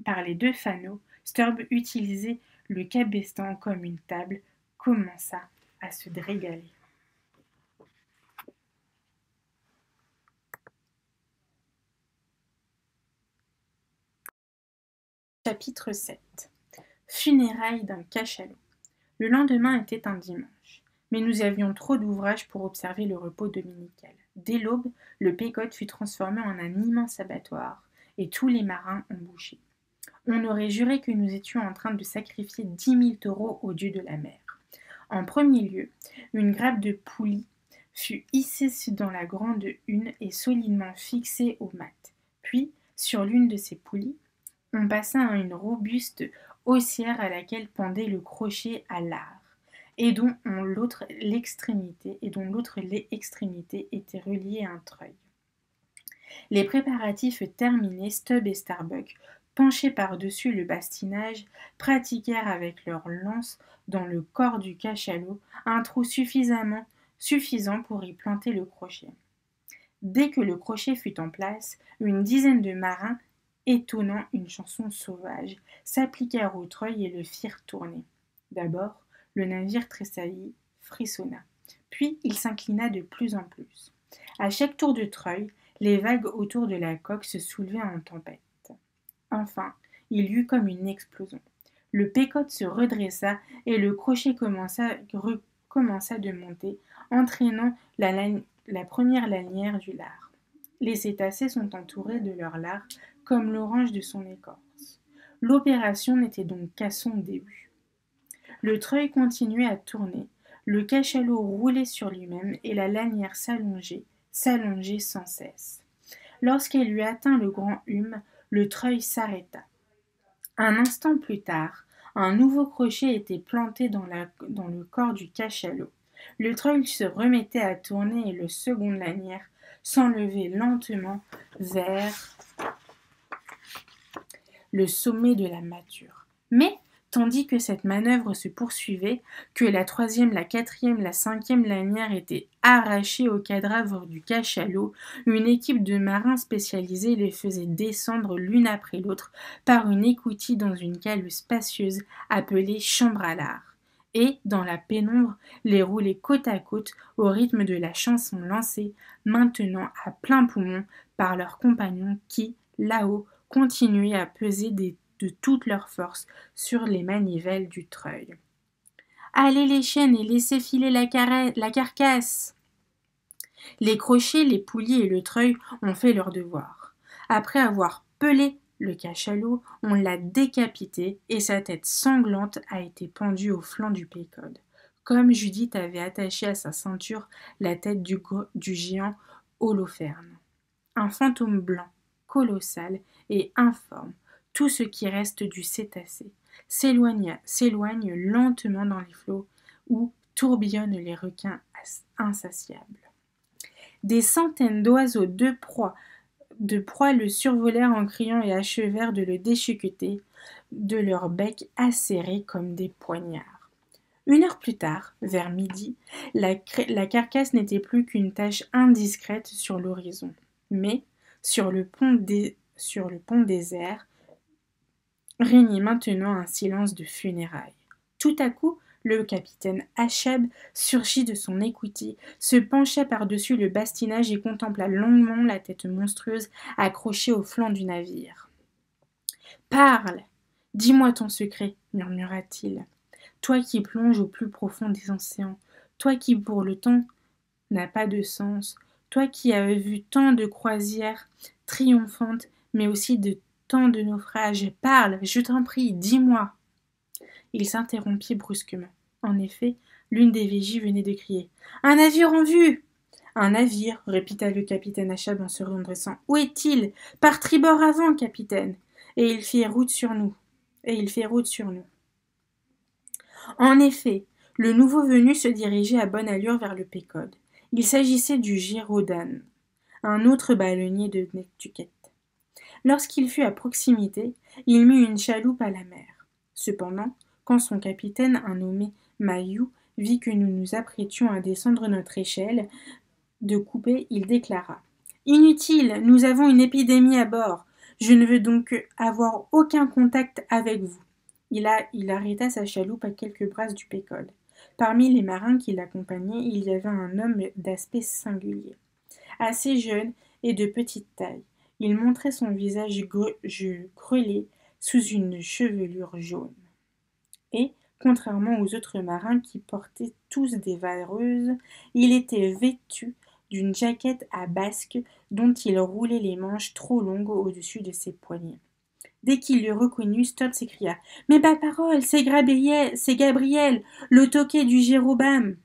par les 2 fanaux, Stubb utilisait le cabestan comme une table, commença à se régaler. Chapitre 7. Funérailles d'un cachalot. Le lendemain était un dimanche, mais nous avions trop d'ouvrage pour observer le repos dominical. Dès l'aube, le Pécode fut transformé en un immense abattoir, et tous les marins ont bouché. On aurait juré que nous étions en train de sacrifier 10 000 taureaux au dieu de la mer. En premier lieu, une grappe de poulies fut hissée dans la grande hune et solidement fixée au mat. Puis, sur l'une de ces poulies, on passa à une robuste haussière à laquelle pendait le crochet à lard, et dont l'autre extrémité était reliée à un treuil. Les préparatifs terminés, Stubb et Starbuck, penchés par-dessus le bastinage, pratiquèrent avec leurs lances dans le corps du cachalot un trou suffisant pour y planter le crochet. Dès que le crochet fut en place, une dizaine de marins, étonnant une chanson sauvage, s'appliquèrent au treuil et le firent tourner. D'abord, le navire tressaillit, frissonna. Puis il s'inclina de plus en plus. À chaque tour de treuil, les vagues autour de la coque se soulevaient en tempête. Enfin, il y eut comme une explosion. Le Pécode se redressa et le crochet commença de monter, entraînant la première lanière du lard. Les cétacés sont entourés de leur lard comme l'orange de son écorce. L'opération n'était donc qu'à son début. Le treuil continuait à tourner, le cachalot roulait sur lui-même et la lanière s'allongeait sans cesse. Lorsqu'elle eut atteint le grand hume, le treuil s'arrêta. Un instant plus tard, un nouveau crochet était planté dans le corps du cachalot. Le treuil se remettait à tourner et le second lanière s'enlevait lentement vers le sommet de la mâture. Mais, tandis que cette manœuvre se poursuivait, que la troisième, la quatrième, la cinquième lanière étaient arrachées au cadavre du cachalot, une équipe de marins spécialisés les faisait descendre l'une après l'autre par une écoutille dans une cale spacieuse appelée chambre à lard, et, dans la pénombre, les roulaient côte à côte au rythme de la chanson lancée maintenant à plein poumon par leurs compagnons qui, là-haut, continuaient à peser de toute leur force sur les manivelles du treuil. « Allez les chaînes et laissez filer la carcasse !» Les crochets, les poulies et le treuil ont fait leur devoir. Après avoir pelé le cachalot, on l'a décapité et sa tête sanglante a été pendue au flanc du pécode, comme Judith avait attaché à sa ceinture la tête du géant Holoferne. Un fantôme blanc, colossal et informe, tout ce qui reste du cétacé, s'éloigne lentement dans les flots où tourbillonnent les requins insatiables. Des centaines d'oiseaux de proie le survolèrent en criant et achevèrent de le déchiqueter de leurs becs acérés comme des poignards. 1 heure plus tard, vers midi, la carcasse n'était plus qu'une tache indiscrète sur l'horizon. Mais, sur le pont désert, régnait maintenant un silence de funérailles. Tout à coup, le capitaine Achab surgit de son écoutille, se pencha par-dessus le bastinage et contempla longuement la tête monstrueuse accrochée au flanc du navire. « Parle! Dis-moi ton secret, murmura-t-il. Toi qui plonges au plus profond des océans, toi qui pour le temps n'a pas de sens, toi qui as vu tant de croisières triomphantes, mais aussi de tant de naufrages, parle, je t'en prie, dis-moi. » Il s'interrompit brusquement. En effet, l'une des vigies venait de crier « Un navire en vue !» « Un navire, répéta le capitaine Achab en se redressant. Où est-il ? Par tribord avant, capitaine. Et il fait route sur nous. En effet, le nouveau venu se dirigeait à bonne allure vers le Pécode. Il s'agissait du Gérodane, un autre ballonnier de Nantucket. Lorsqu'il fut à proximité, il mit une chaloupe à la mer. Cependant, quand son capitaine, un nommé Mayou, vit que nous nous apprêtions à descendre notre échelle de coupée, il déclara « Inutile, nous avons une épidémie à bord. Je ne veux donc avoir aucun contact avec vous. » Il arrêta sa chaloupe à quelques brasses du Pécode. Parmi les marins qui l'accompagnaient, il y avait un homme d'aspect singulier, assez jeune et de petite taille. Il montrait son visage grêlé sous une chevelure jaune. Et, contrairement aux autres marins qui portaient tous des vareuses, il était vêtu d'une jaquette à basque dont il roulait les manches trop longues au-dessus de ses poignets. Dès qu'il l'eut reconnu, Stott s'écria « Mais ma parole, c'est Gabriel, le toquet du Jéroboam !»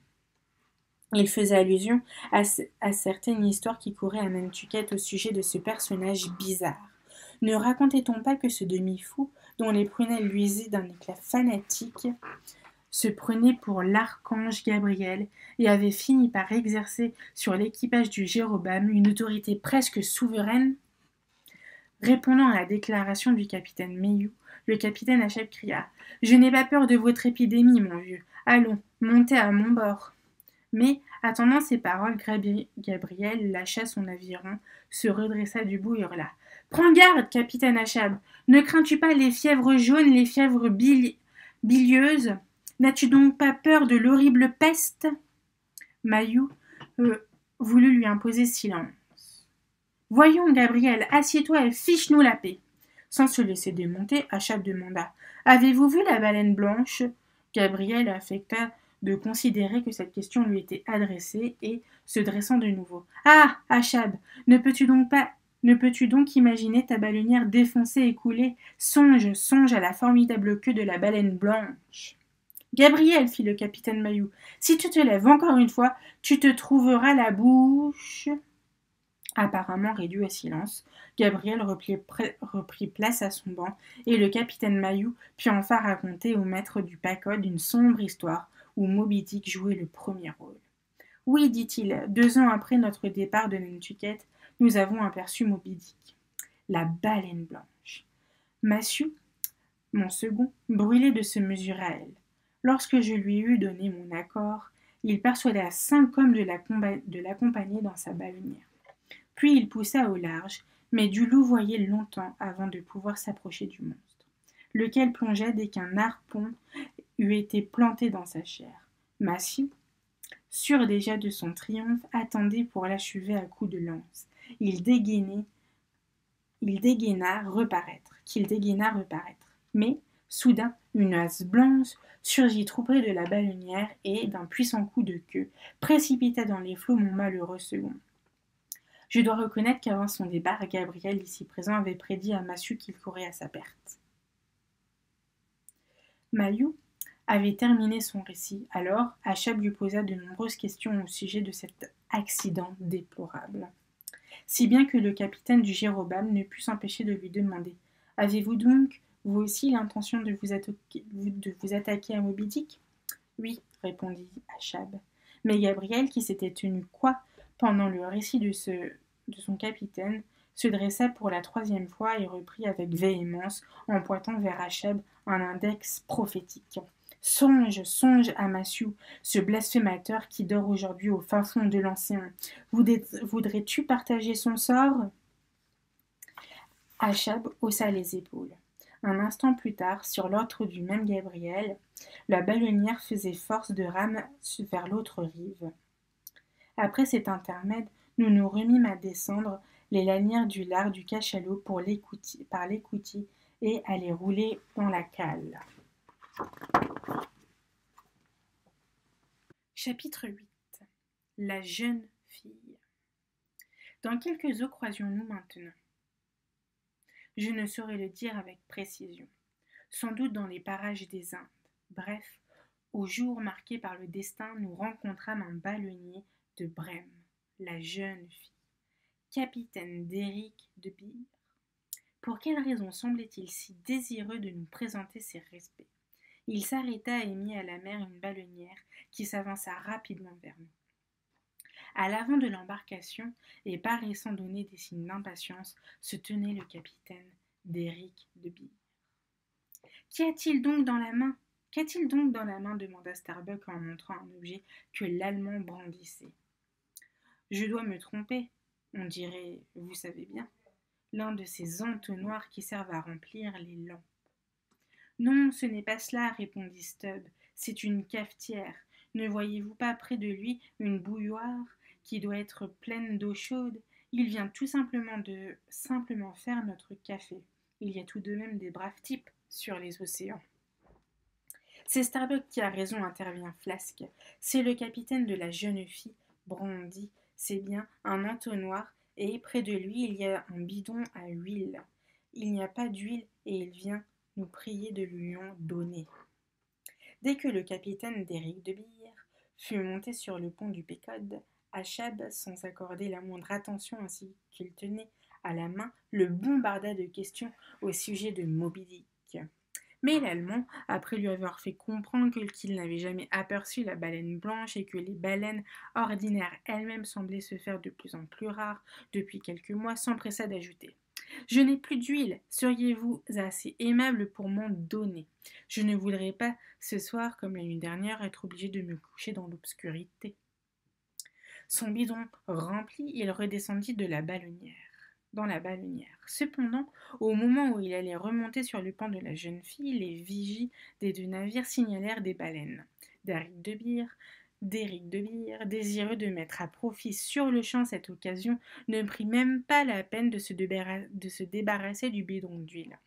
Il faisait allusion à certaines histoires qui couraient à Nantucket au sujet de ce personnage bizarre. Ne racontait-on pas que ce demi-fou, dont les prunelles luisaient d'un éclat fanatique, se prenait pour l'archange Gabriel et avait fini par exercer sur l'équipage du Jéroboam une autorité presque souveraine? Répondant à la déclaration du capitaine Mayou, le capitaine Achab cria « Je n'ai pas peur de votre épidémie, mon vieux. Allons, montez à mon bord. » Mais, attendant ces paroles, Gabriel lâcha son aviron, se redressa debout et hurla « Prends garde, capitaine Achab. Ne crains-tu pas les fièvres jaunes, les fièvres bilieuses? N'as-tu donc pas peur de l'horrible peste ?» Mayou voulut lui imposer silence. « Voyons, Gabriel, assieds-toi et fiche-nous la paix. » Sans se laisser démonter, Achab demanda « Avez-vous vu la baleine blanche ?» Gabriel affecta de considérer que cette question lui était adressée et, se dressant de nouveau « Ah, Achab, ne peux-tu donc pas Ne peux-tu donc imaginer ta baleinière défoncée et coulée? Songe, songe à la formidable queue de la baleine blanche. Gabriel, fit le capitaine Mayou, si tu te lèves encore une fois, tu te trouveras la bouche. Apparemment réduit à silence, Gabriel reprit place à son banc, et le capitaine Mayou put enfin raconter au maître du pacode une sombre histoire où Moby Dick jouait le premier rôle. Oui, dit-il, 2 ans après notre départ de Nantucket, nous avons aperçu Moby Dick, la baleine blanche. Massu, mon second, brûlait de se mesurer à elle. Lorsque je lui eus donné mon accord, il persuada 5 hommes de l'accompagner dans sa baleinière. Puis il poussa au large, mais dut louvoyer longtemps avant de pouvoir s'approcher du monstre, lequel plongeait dès qu'un harpon eût été planté dans sa chair. Massu, sûr déjà de son triomphe, attendait pour l'achever à coups de lance. Qu'il dégaina reparaître. Mais, soudain, une masse blanche surgit trop près de la baleinière et, d'un puissant coup de queue, précipita dans les flots mon malheureux second. Je dois reconnaître qu'avant son départ, Gabriel, ici présent, avait prédit à Massu qu'il courait à sa perte. Mayou avait terminé son récit. Alors, Achab lui posa de nombreuses questions au sujet de cet accident déplorable. Si bien que le capitaine du Jérobam ne put s'empêcher de lui demander « Avez-vous donc, vous aussi, l'intention de vous attaquer à Moby Dick ?» « Oui, répondit Achab. Mais Gabriel, qui s'était tenu coi pendant le récit de son capitaine, se dressa pour la 3e fois et reprit avec véhémence, en pointant vers Achab un index prophétique. Songe, songe à Massu, ce blasphémateur qui dort aujourd'hui au fin fond de l'océan. Voudrais-tu partager son sort? Achab haussa les épaules. Un instant plus tard, sur l'ordre du même Gabriel, la baleinière faisait force de rame vers l'autre rive. Après cet intermède, nous nous remîmes à descendre les lanières du lard du cachalot par l'écoutille et à les rouler dans la cale. Chapitre 8. La jeune fille. Dans quelques eaux croisions-nous maintenant? Je ne saurais le dire avec précision. Sans doute dans les parages des Indes. Bref, au jour marqué par le destin, nous rencontrâmes un baleinier de Brême, la jeune fille, capitaine d'Éric de Bire. Pour quelle raison semblait-il si désireux de nous présenter ses respects? Il s'arrêta et mit à la mer une baleinière qui s'avança rapidement vers nous. À l'avant de l'embarcation, et paraissant donner des signes d'impatience, se tenait le capitaine d'Éric de Bire. Qu'y a-t-il donc dans la main? Qu'a-t-il donc dans la main? Demanda Starbuck en montrant un objet que l'Allemand brandissait. Je dois me tromper, on dirait, vous savez bien, l'un de ces entonnoirs qui servent à remplir les lampes. Non, ce n'est pas cela, répondit Stubb, c'est une cafetière. Ne voyez-vous pas près de lui une bouilloire qui doit être pleine d'eau chaude? Il vient tout simplement faire notre café. Il y a tout de même des braves types sur les océans. C'est Starbuck qui a raison, intervient Flasque. C'est le capitaine de la jeune fille, brandit, c'est bien, un entonnoir, et près de lui il y a un bidon à huile. Il n'y a pas d'huile et il vient nous prier de lui en donner. Dès que le capitaine d'Éric de Bire fut monté sur le pont du Pécode, Achab, sans accorder la moindre attention ainsi qu'il tenait à la main, le bombarda de questions au sujet de Moby Dick. Mais l'Allemand, après lui avoir fait comprendre qu'il n'avait jamais aperçu la baleine blanche et que les baleines ordinaires elles-mêmes semblaient se faire de plus en plus rares depuis quelques mois, s'empressa d'ajouter « Je n'ai plus d'huile, seriez-vous assez aimable pour m'en donner? Je ne voudrais pas, ce soir, comme la nuit dernière, être obligé de me coucher dans l'obscurité. » Son bidon rempli, il redescendit dans la baleinière. Cependant, au moment où il allait remonter sur le pont de la jeune fille, les vigies des 2 navires signalèrent des baleines. D'Éric de Bire, désireux de mettre à profit sur-le-champ cette occasion, ne prit même pas la peine de se débarrasser du bidon d'huile.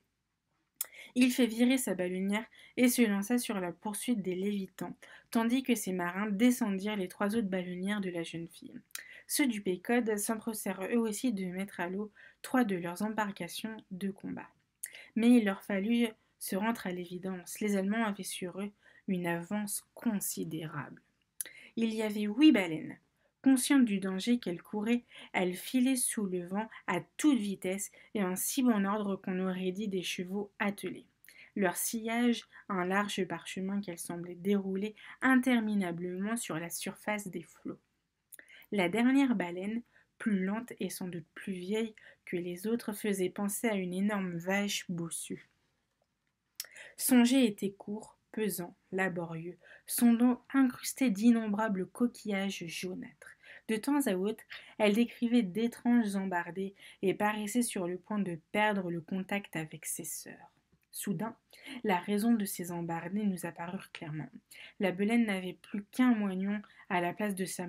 Il fait virer sa baleinière et se lança sur la poursuite des Lévitans, tandis que ses marins descendirent les 3 autres baleinières de la jeune fille. Ceux du Pécode s'empressèrent eux aussi de mettre à l'eau 3 de leurs embarcations de combat. Mais il leur fallut se rendre à l'évidence. Les Allemands avaient sur eux une avance considérable. Il y avait 8 baleines. Conscientes du danger qu'elles couraient, elles filaient sous le vent à toute vitesse et en si bon ordre qu'on aurait dit des chevaux attelés. Leur sillage, un large parchemin qu'elles semblaient dérouler interminablement sur la surface des flots. La dernière baleine, plus lente et sans doute plus vieille que les autres, faisait penser à une énorme vache bossue. Son jet était court, pesant, laborieux, son dos incrusté d'innombrables coquillages jaunâtres. De temps à autre, elle décrivait d'étranges embardées et paraissait sur le point de perdre le contact avec ses sœurs. Soudain, la raison de ces embardées nous apparut clairement. La baleine n'avait plus qu'un moignon à la place de sa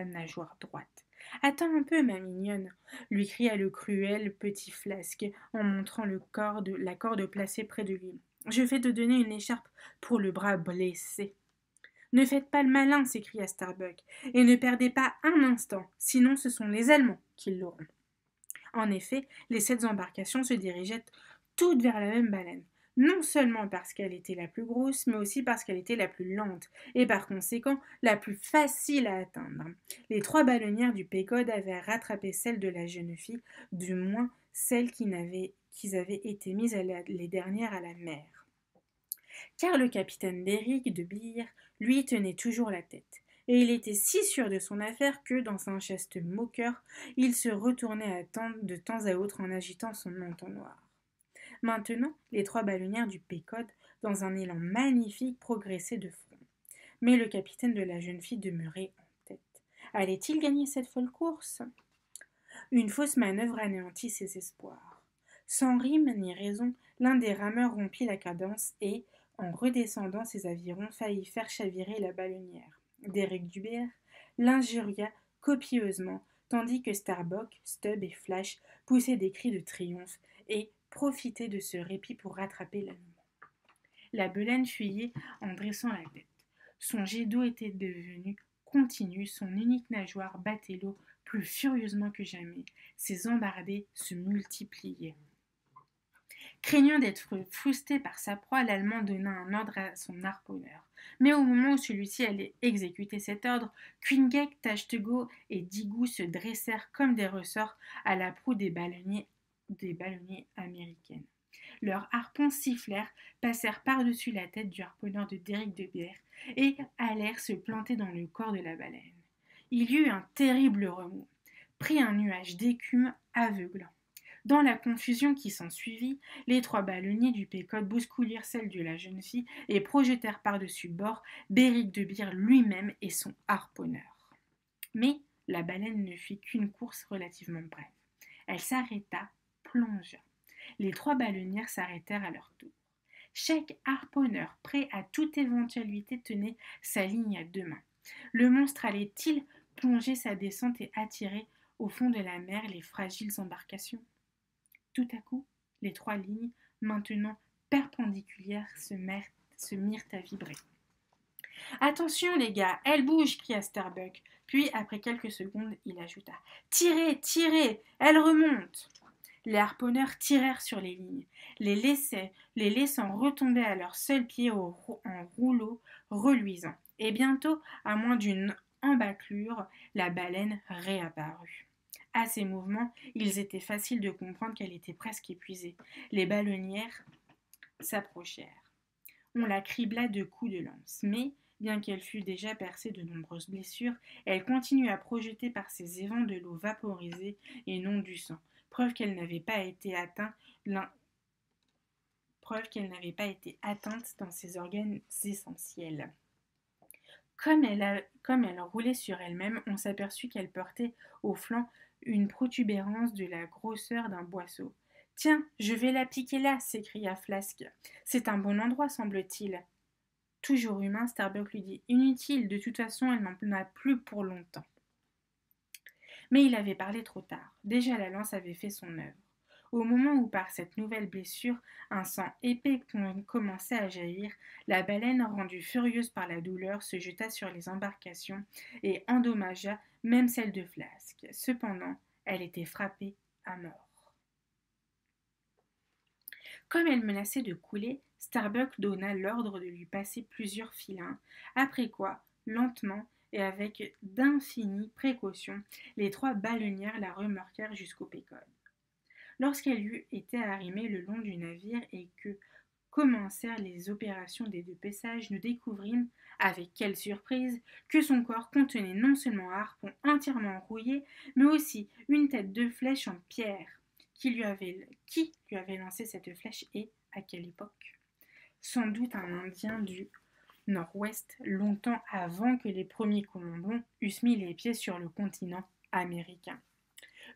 nageoire droite. « Attends un peu, ma mignonne !» lui cria le cruel petit Flasque en montrant la corde placée près de lui. « Je vais te donner une écharpe pour le bras blessé. » « Ne faites pas le malin !» s'écria Starbuck, « et ne perdez pas un instant, sinon ce sont les Allemands qui l'auront. » En effet, les 7 embarcations se dirigeaient toutes vers la même baleine, non seulement parce qu'elle était la plus grosse, mais aussi parce qu'elle était la plus lente, et par conséquent la plus facile à atteindre. Les 3 baleinières du Pécode avaient rattrapé celle de la jeune fille, du moins celles qui avaient été mises les dernières à la mer. Car le capitaine Béric de Bire, lui, tenait toujours la tête. Et il était si sûr de son affaire que, dans un geste moqueur, il se retournait de temps à autre en agitant son entonnoir. Maintenant, les 3 baleinières du Pécode, dans un élan magnifique, progressaient de front. Mais le capitaine de la jeune fille demeurait en tête. Allait-il gagner cette folle course ? Une fausse manœuvre anéantit ses espoirs. Sans rime ni raison, l'un des rameurs rompit la cadence et, en redescendant ses avirons, faillit faire chavirer la baleinière. Derrick Dubert l'injuria copieusement, tandis que Starbuck, Stubb et Flash poussaient des cris de triomphe et profitaient de ce répit pour rattraper l'animal. La baleine fuyait en dressant la tête. Son jet d'eau était devenu continu, son unique nageoire battait l'eau plus furieusement que jamais. Ses embardées se multipliaient. Craignant d'être frustré par sa proie, l'Allemand donna un ordre à son harponneur. Mais au moment où celui-ci allait exécuter cet ordre, Quingek, Tachetego et Digou se dressèrent comme des ressorts à la proue des baleiniers américaines. Leurs harpons sifflèrent, passèrent par-dessus la tête du harponneur de Derrick de Bière et allèrent se planter dans le corps de la baleine. Il y eut un terrible remous, prit un nuage d'écume aveuglant. Dans la confusion qui s'ensuivit, les 3 baleiniers du Pécode bousculèrent celle de la jeune fille et projetèrent par-dessus bord Béric de Bire lui-même et son harponneur. Mais la baleine ne fit qu'une course relativement brève. Elle s'arrêta, plongea. Les 3 baleinières s'arrêtèrent à leur tour. Chaque harponneur, prêt à toute éventualité, tenait sa ligne à 2 mains. Le monstre allait-il plonger sa descente et attirer au fond de la mer les fragiles embarcations ? Tout à coup, les 3 lignes, maintenant perpendiculaires, se mirent à vibrer. « Attention, les gars, elle bouge !» cria Starbuck. Puis, après quelques secondes, il ajouta « Tirez, tirez, elle remonte !» Les harponneurs tirèrent sur les lignes, les laissant retomber à leurs seuls pieds en rouleaux reluisants. Et bientôt, à moins d'une embâclure, la baleine réapparut. À ces mouvements, il était facile de comprendre qu'elle était presque épuisée. Les baleinières s'approchèrent. On la cribla de coups de lance, mais, bien qu'elle fût déjà percée de nombreuses blessures, elle continuait à projeter par ses évents de l'eau vaporisée et non du sang, preuve qu'elle n'avait pas été atteinte dans ses organes essentiels. Comme elle roulait sur elle-même, on s'aperçut qu'elle portait au flanc une protubérance de la grosseur d'un boisseau. « Tiens, je vais la piquer là !» s'écria Flasque. « C'est un bon endroit, semble-t-il. » Toujours humain, Starbuck lui dit « Inutile, de toute façon, elle n'en a plus pour longtemps. » Mais il avait parlé trop tard. Déjà la lance avait fait son œuvre. Au moment où par cette nouvelle blessure, un sang épais commençait à jaillir, la baleine, rendue furieuse par la douleur, se jeta sur les embarcations et endommagea même celle de Flasque. Cependant, elle était frappée à mort. Comme elle menaçait de couler, Starbuck donna l'ordre de lui passer plusieurs filins, après quoi, lentement et avec d'infinies précautions, les 3 baleinières la remorquèrent jusqu'au Pécode. Lorsqu'elle eut été arrimée le long du navire et que commencèrent les opérations des dépeçages, nous découvrîmes, avec quelle surprise, que son corps contenait non seulement un harpon entièrement rouillé, mais aussi une tête de flèche en pierre. Qui lui avait lancé cette flèche et à quelle époque? Sans doute un Indien du nord-ouest, longtemps avant que les premiers Colombons eussent mis les pieds sur le continent américain.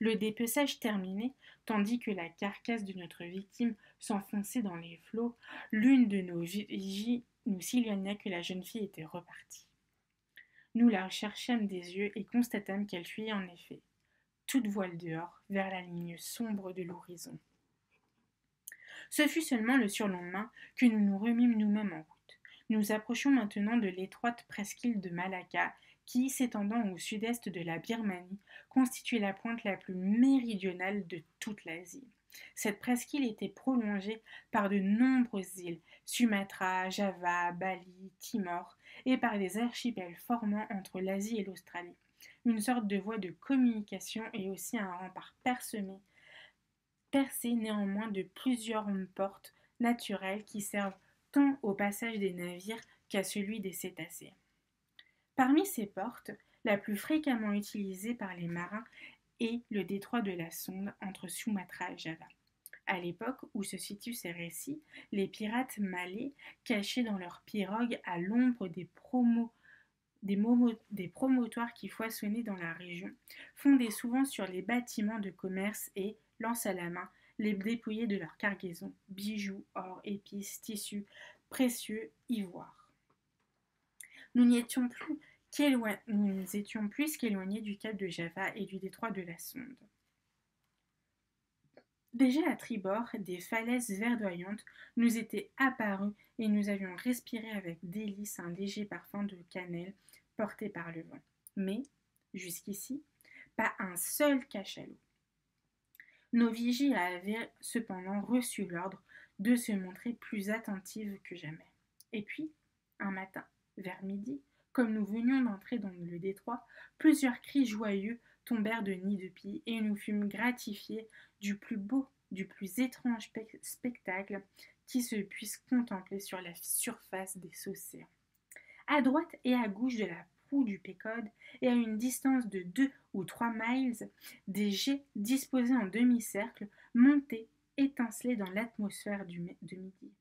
Le dépeçage terminé, tandis que la carcasse de notre victime s'enfonçait dans les flots, l'une de nos vigies nous signa que la jeune fille était repartie. Nous la cherchâmes des yeux et constatâmes qu'elle fuyait en effet, toute voile dehors, vers la ligne sombre de l'horizon. Ce fut seulement le surlendemain que nous nous remîmes nous-mêmes en route. Nous approchions maintenant de l'étroite presqu'île de Malacca, qui, s'étendant au sud-est de la Birmanie, constituait la pointe la plus méridionale de toute l'Asie. Cette presqu'île était prolongée par de nombreuses îles, Sumatra, Java, Bali, Timor, et par des archipels formant entre l'Asie et l'Australie. Une sorte de voie de communication et aussi un rempart percé néanmoins de plusieurs portes naturelles qui servent tant au passage des navires qu'à celui des cétacés. Parmi ces portes, la plus fréquemment utilisée par les marins est le détroit de la Sonde entre Sumatra et Java. À l'époque où se situent ces récits, les pirates malais, cachés dans leurs pirogues à l'ombre des promontoires qui foisonnaient dans la région, fondaient souvent sur les bâtiments de commerce et, lance à la main, les dépouillaient de leur cargaison, bijoux, or, épices, tissus, précieux, ivoire. Nous étions plus qu'éloignés du cap de Java et du détroit de la Sonde. Déjà à tribord, des falaises verdoyantes nous étaient apparues et nous avions respiré avec délice un léger parfum de cannelle porté par le vent. Mais, jusqu'ici, pas un seul cachalot. Nos vigies avaient cependant reçu l'ordre de se montrer plus attentives que jamais. Et puis, un matin, vers midi, comme nous venions d'entrer dans le détroit, plusieurs cris joyeux tombèrent de nids de pie et nous fûmes gratifiés du plus beau, du plus étrange spectacle qui se puisse contempler sur la surface des océans. À droite et à gauche de la proue du Pécode et à une distance de 2 ou 3 miles, des jets disposés en demi-cercle montaient, étincelaient dans l'atmosphère de midi.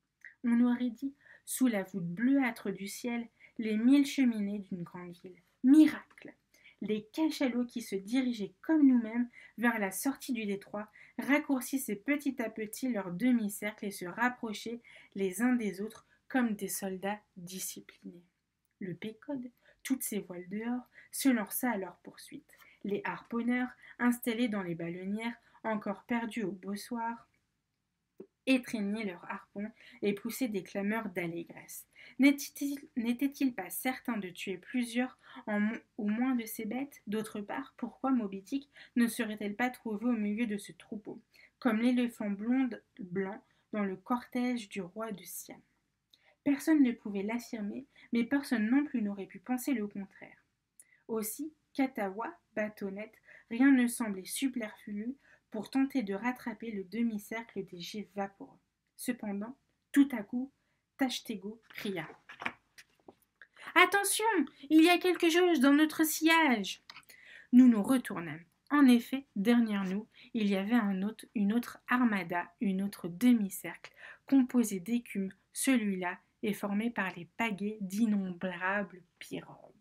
On aurait dit, sous la voûte bleuâtre du ciel, les 1000 cheminées d'une grande ville. Miracle! Les cachalots qui se dirigeaient comme nous-mêmes vers la sortie du détroit raccourcissaient petit à petit leur demi-cercle et se rapprochaient les uns des autres comme des soldats disciplinés. Le Pécode, toutes ses voiles dehors, se lança à leur poursuite. Les harponneurs, installés dans les baleinières, encore perdus au bossoir, étreignaient leurs harpons et poussaient des clameurs d'allégresse. N'était-il pas certain de tuer plusieurs au moins de ces bêtes? D'autre part, pourquoi Moby-Dick ne serait-elle pas trouvée au milieu de ce troupeau, comme l'éléphant blanc dans le cortège du roi de Siam? Personne ne pouvait l'affirmer, mais personne non plus n'aurait pu penser le contraire. Aussi, Katawa, bâtonnette, rien ne semblait superflu pour tenter de rattraper le demi-cercle des jets vaporeux. Cependant, tout à coup, Tashtego cria. « Attention, il y a quelque chose dans notre sillage !» Nous nous retournâmes. En effet, derrière nous, il y avait une autre armada, une autre demi-cercle, composée d'écume, celui-là est formé par les pagaies d'innombrables pirogues.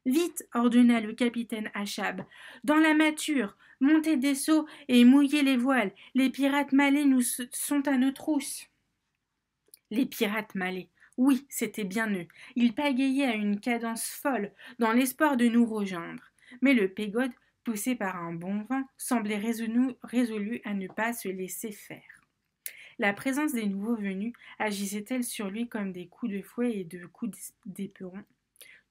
Vite, ordonna le capitaine Achab, dans la mâture, montez des seaux et mouillez les voiles. Les pirates malais sont à nos trousses. Les pirates malais, oui, c'était bien eux. Ils pagayaient à une cadence folle, dans l'espoir de nous rejoindre. Mais le Pégode, poussé par un bon vent, semblait résolu à ne pas se laisser faire. La présence des nouveaux venus agissait-elle sur lui comme des coups de fouet et de coups d'éperon?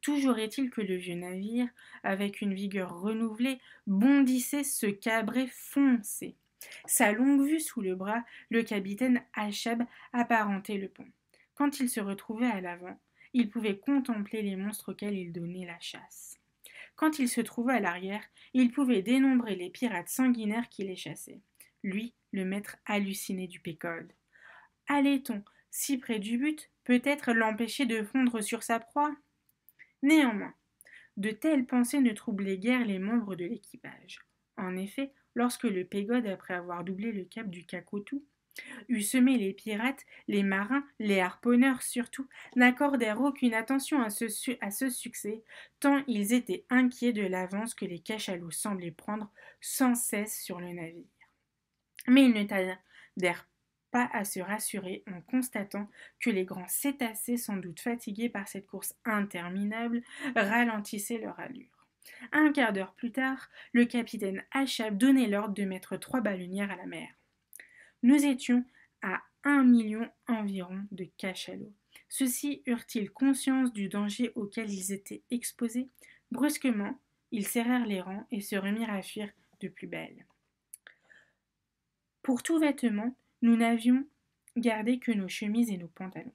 Toujours est-il que le vieux navire, avec une vigueur renouvelée, bondissait, se cabrait, fonçait. Sa longue vue sous le bras, le capitaine Achab apparentait le pont. Quand il se retrouvait à l'avant, il pouvait contempler les monstres auxquels il donnait la chasse. Quand il se trouvait à l'arrière, il pouvait dénombrer les pirates sanguinaires qui les chassaient. Lui, le maître halluciné du pécode. Allait-on, si près du but, peut-être l'empêcher de fondre sur sa proie? Néanmoins, de telles pensées ne troublaient guère les membres de l'équipage. En effet, lorsque le Pégode, après avoir doublé le cap du Cacotou, eut semé les pirates, les marins, les harponneurs surtout, n'accordèrent aucune attention à ce succès, tant ils étaient inquiets de l'avance que les cachalots semblaient prendre sans cesse sur le navire. Mais ils ne tardèrent pas à se rassurer en constatant que les grands cétacés, sans doute fatigués par cette course interminable, ralentissaient leur allure. Un quart d'heure plus tard, le capitaine Achab donnait l'ordre de mettre 3 ballonnières à la mer. Nous étions à 1 million environ de cachalots. Ceux-ci eurent-ils conscience du danger auquel ils étaient exposés? Brusquement, ils serrèrent les rangs et se remirent à fuir de plus belle. Pour tout vêtement, nous n'avions gardé que nos chemises et nos pantalons.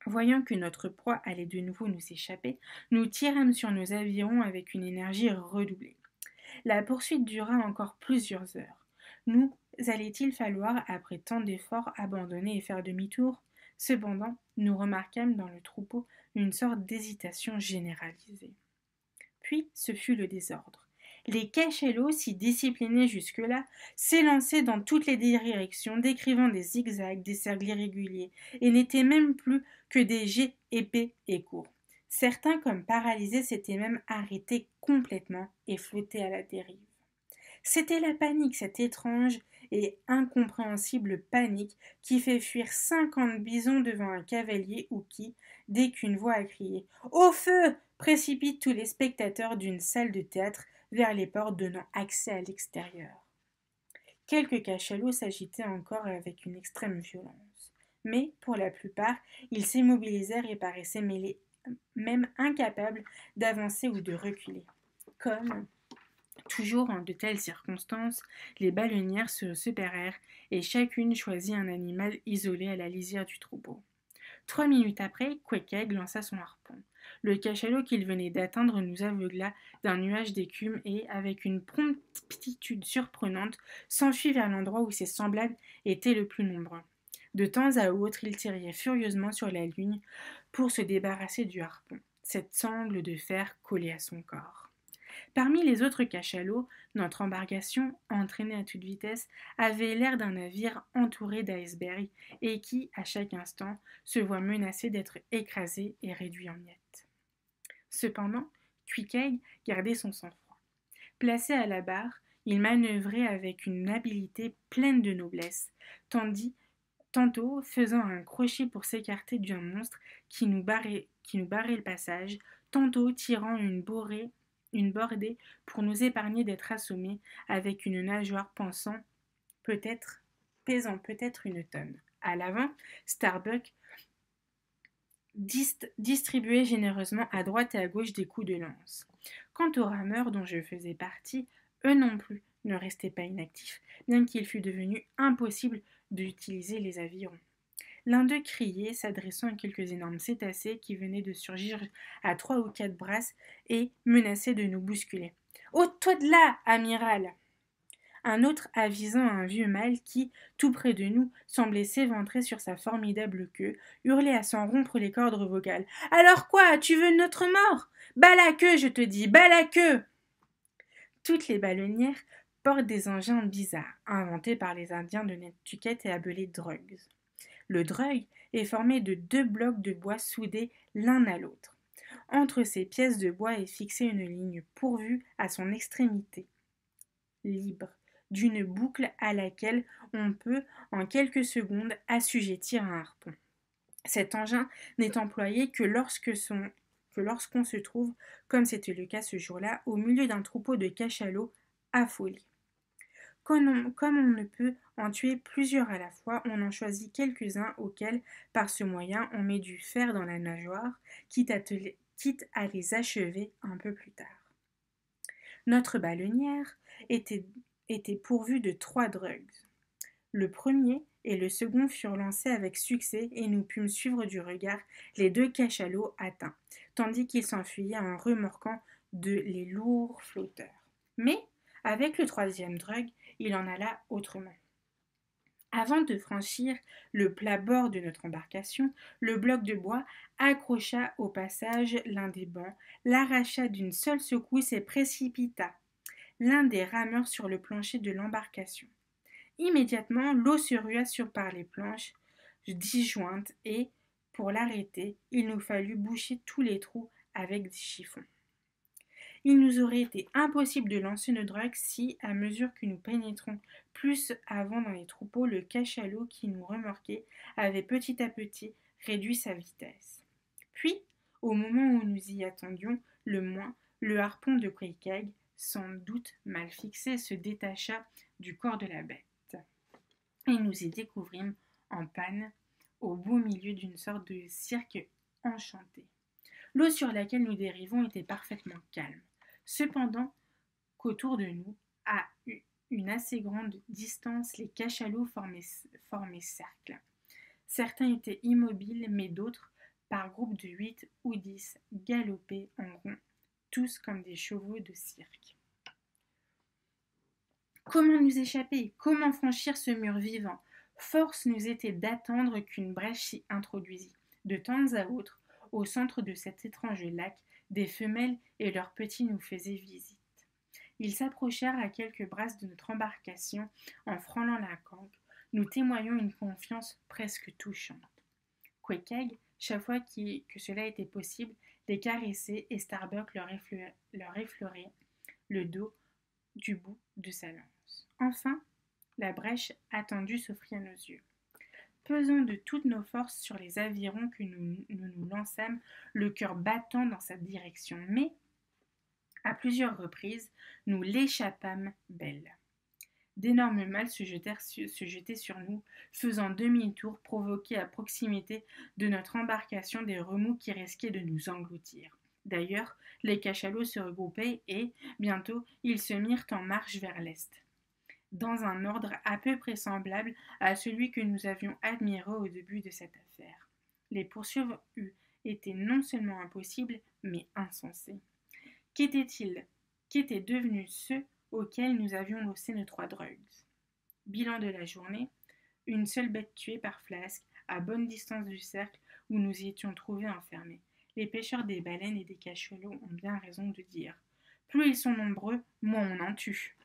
Voyant que notre proie allait de nouveau nous échapper, nous tirâmes sur nos avirons avec une énergie redoublée. La poursuite dura encore plusieurs heures. Nous allait-il falloir, après tant d'efforts, abandonner et faire demi-tour? Cependant, nous remarquâmes dans le troupeau une sorte d'hésitation généralisée. Puis ce fut le désordre. Les cachalots, si disciplinés jusque-là, s'élançaient dans toutes les directions, décrivant des zigzags, des cercles irréguliers, et n'étaient même plus que des jets épais et courts. Certains, comme paralysés, s'étaient même arrêtés complètement et flottaient à la dérive. C'était la panique, cette étrange et incompréhensible panique qui fait fuir 50 bisons devant un cavalier ou qui, dès qu'une voix a crié « Au feu !» précipite tous les spectateurs d'une salle de théâtre vers les portes donnant accès à l'extérieur. Quelques cachalots s'agitaient encore avec une extrême violence, mais, pour la plupart, ils s'immobilisèrent et paraissaient même incapables d'avancer ou de reculer. Comme, toujours en de telles circonstances, les ballonnières se séparèrent et chacune choisit un animal isolé à la lisière du troupeau. 3 minutes après, Queequeg lança son harpon. Le cachalot qu'il venait d'atteindre nous aveugla d'un nuage d'écume et, avec une promptitude surprenante, s'enfuit vers l'endroit où ses semblables étaient le plus nombreux. De temps à autre, il tirait furieusement sur la ligne pour se débarrasser du harpon, cette sangle de fer collée à son corps. Parmi les autres cachalots, notre embarcation, entraînée à toute vitesse, avait l'air d'un navire entouré d'icebergs et qui, à chaque instant, se voit menacé d'être écrasé et réduit en miettes. Cependant, Queequeg gardait son sang-froid. Placé à la barre, il manœuvrait avec une habileté pleine de noblesse, tantôt faisant un crochet pour s'écarter d'un monstre qui nous barrait le passage, tantôt tirant une bordée pour nous épargner d'être assommés avec une nageoire pesant peut-être une tonne. À l'avant, Starbuck distribuait généreusement à droite et à gauche des coups de lance. Quant aux rameurs dont je faisais partie, eux non plus ne restaient pas inactifs, bien qu'il fût devenu impossible d'utiliser les avirons. L'un d'eux criait, s'adressant à quelques énormes cétacés qui venaient de surgir à 3 ou 4 brasses et menaçaient de nous bousculer. « Ôte-toi de là, amiral !» Un autre avisant un vieux mâle qui, tout près de nous, semblait s'éventrer sur sa formidable queue, hurlait à s'en rompre les cordes vocales. « Alors quoi, tu veux notre mort? Bas la queue, je te dis, bas la queue !» Toutes les ballonnières portent des engins bizarres, inventés par les Indiens de Nantucket et appelés drugs. Le drug est formé de 2 blocs de bois soudés l'un à l'autre. Entre ces pièces de bois est fixée une ligne pourvue à son extrémité libre d'une boucle à laquelle on peut en quelques secondes assujettir un harpon. Cet engin n'est employé que que lorsqu'on se trouve, comme c'était le cas ce jour-là, au milieu d'un troupeau de cachalots affolés. Comme on ne peut en tuer plusieurs à la fois, on en choisit quelques-uns auxquels, par ce moyen, on met du fer dans la nageoire, quitte à les achever un peu plus tard. Notre baleinière était pourvue de 3 drugs. Le premier et le second furent lancés avec succès et nous pûmes suivre du regard les 2 cachalots atteints, tandis qu'ils s'enfuyaient en remorquant les lourds flotteurs. Mais, avec le 3e drug, il en alla autrement. Avant de franchir le plat bord de notre embarcation, le bloc de bois accrocha au passage l'un des bancs, l'arracha d'une seule secousse et précipita l'un des rameurs sur le plancher de l'embarcation. Immédiatement, l'eau se rua par les planches disjointes et, pour l'arrêter, il nous fallut boucher tous les trous avec des chiffons. Il nous aurait été impossible de lancer nos drugs si, à mesure que nous pénétrons plus avant dans les troupeaux, le cachalot qui nous remorquait avait petit à petit réduit sa vitesse. Puis, au moment où nous y attendions le moins, le harpon de Queequeg, sans doute mal fixé, se détacha du corps de la bête. Et nous y découvrîmes en panne, au beau milieu d'une sorte de cirque enchanté. L'eau sur laquelle nous dérivons était parfaitement calme. Cependant, qu'autour de nous, à une assez grande distance, les cachalots formaient cercle. Certains étaient immobiles, mais d'autres, par groupes de 8 ou 10, galopaient en rond, tous comme des chevaux de cirque. Comment nous échapper? Comment franchir ce mur vivant? Force nous était d'attendre qu'une brèche s'y introduisît. De temps à autre, au centre de cet étrange lac, des femelles et leurs petits nous faisaient visite. Ils s'approchèrent à quelques brasses de notre embarcation en frôlant la canque. Nous témoignons une confiance presque touchante. Queequeg, chaque fois que cela était possible, les caressait et Starbuck leur effleurait le dos du bout de sa lance. Enfin, la brèche attendue s'offrit à nos yeux. Pesant de toutes nos forces sur les avirons que nous lançâmes, le cœur battant dans sa direction, mais, à plusieurs reprises, nous l'échappâmes belle. D'énormes mâles se jetaient sur nous, faisant demi-tour, provoqués à proximité de notre embarcation des remous qui risquaient de nous engloutir. D'ailleurs, les cachalots se regroupaient et, bientôt, ils se mirent en marche vers l'est, dans un ordre à peu près semblable à celui que nous avions admiré au début de cette affaire. Les poursuivre eût été non seulement impossible, mais insensé. Qu'étaient devenus ceux auxquels nous avions lancé nos 3 drugs? Bilan de la journée, une seule bête tuée par flasque, à bonne distance du cercle où nous y étions trouvés enfermés. Les pêcheurs des baleines et des cachalots ont bien raison de dire: plus ils sont nombreux, moins on en tue.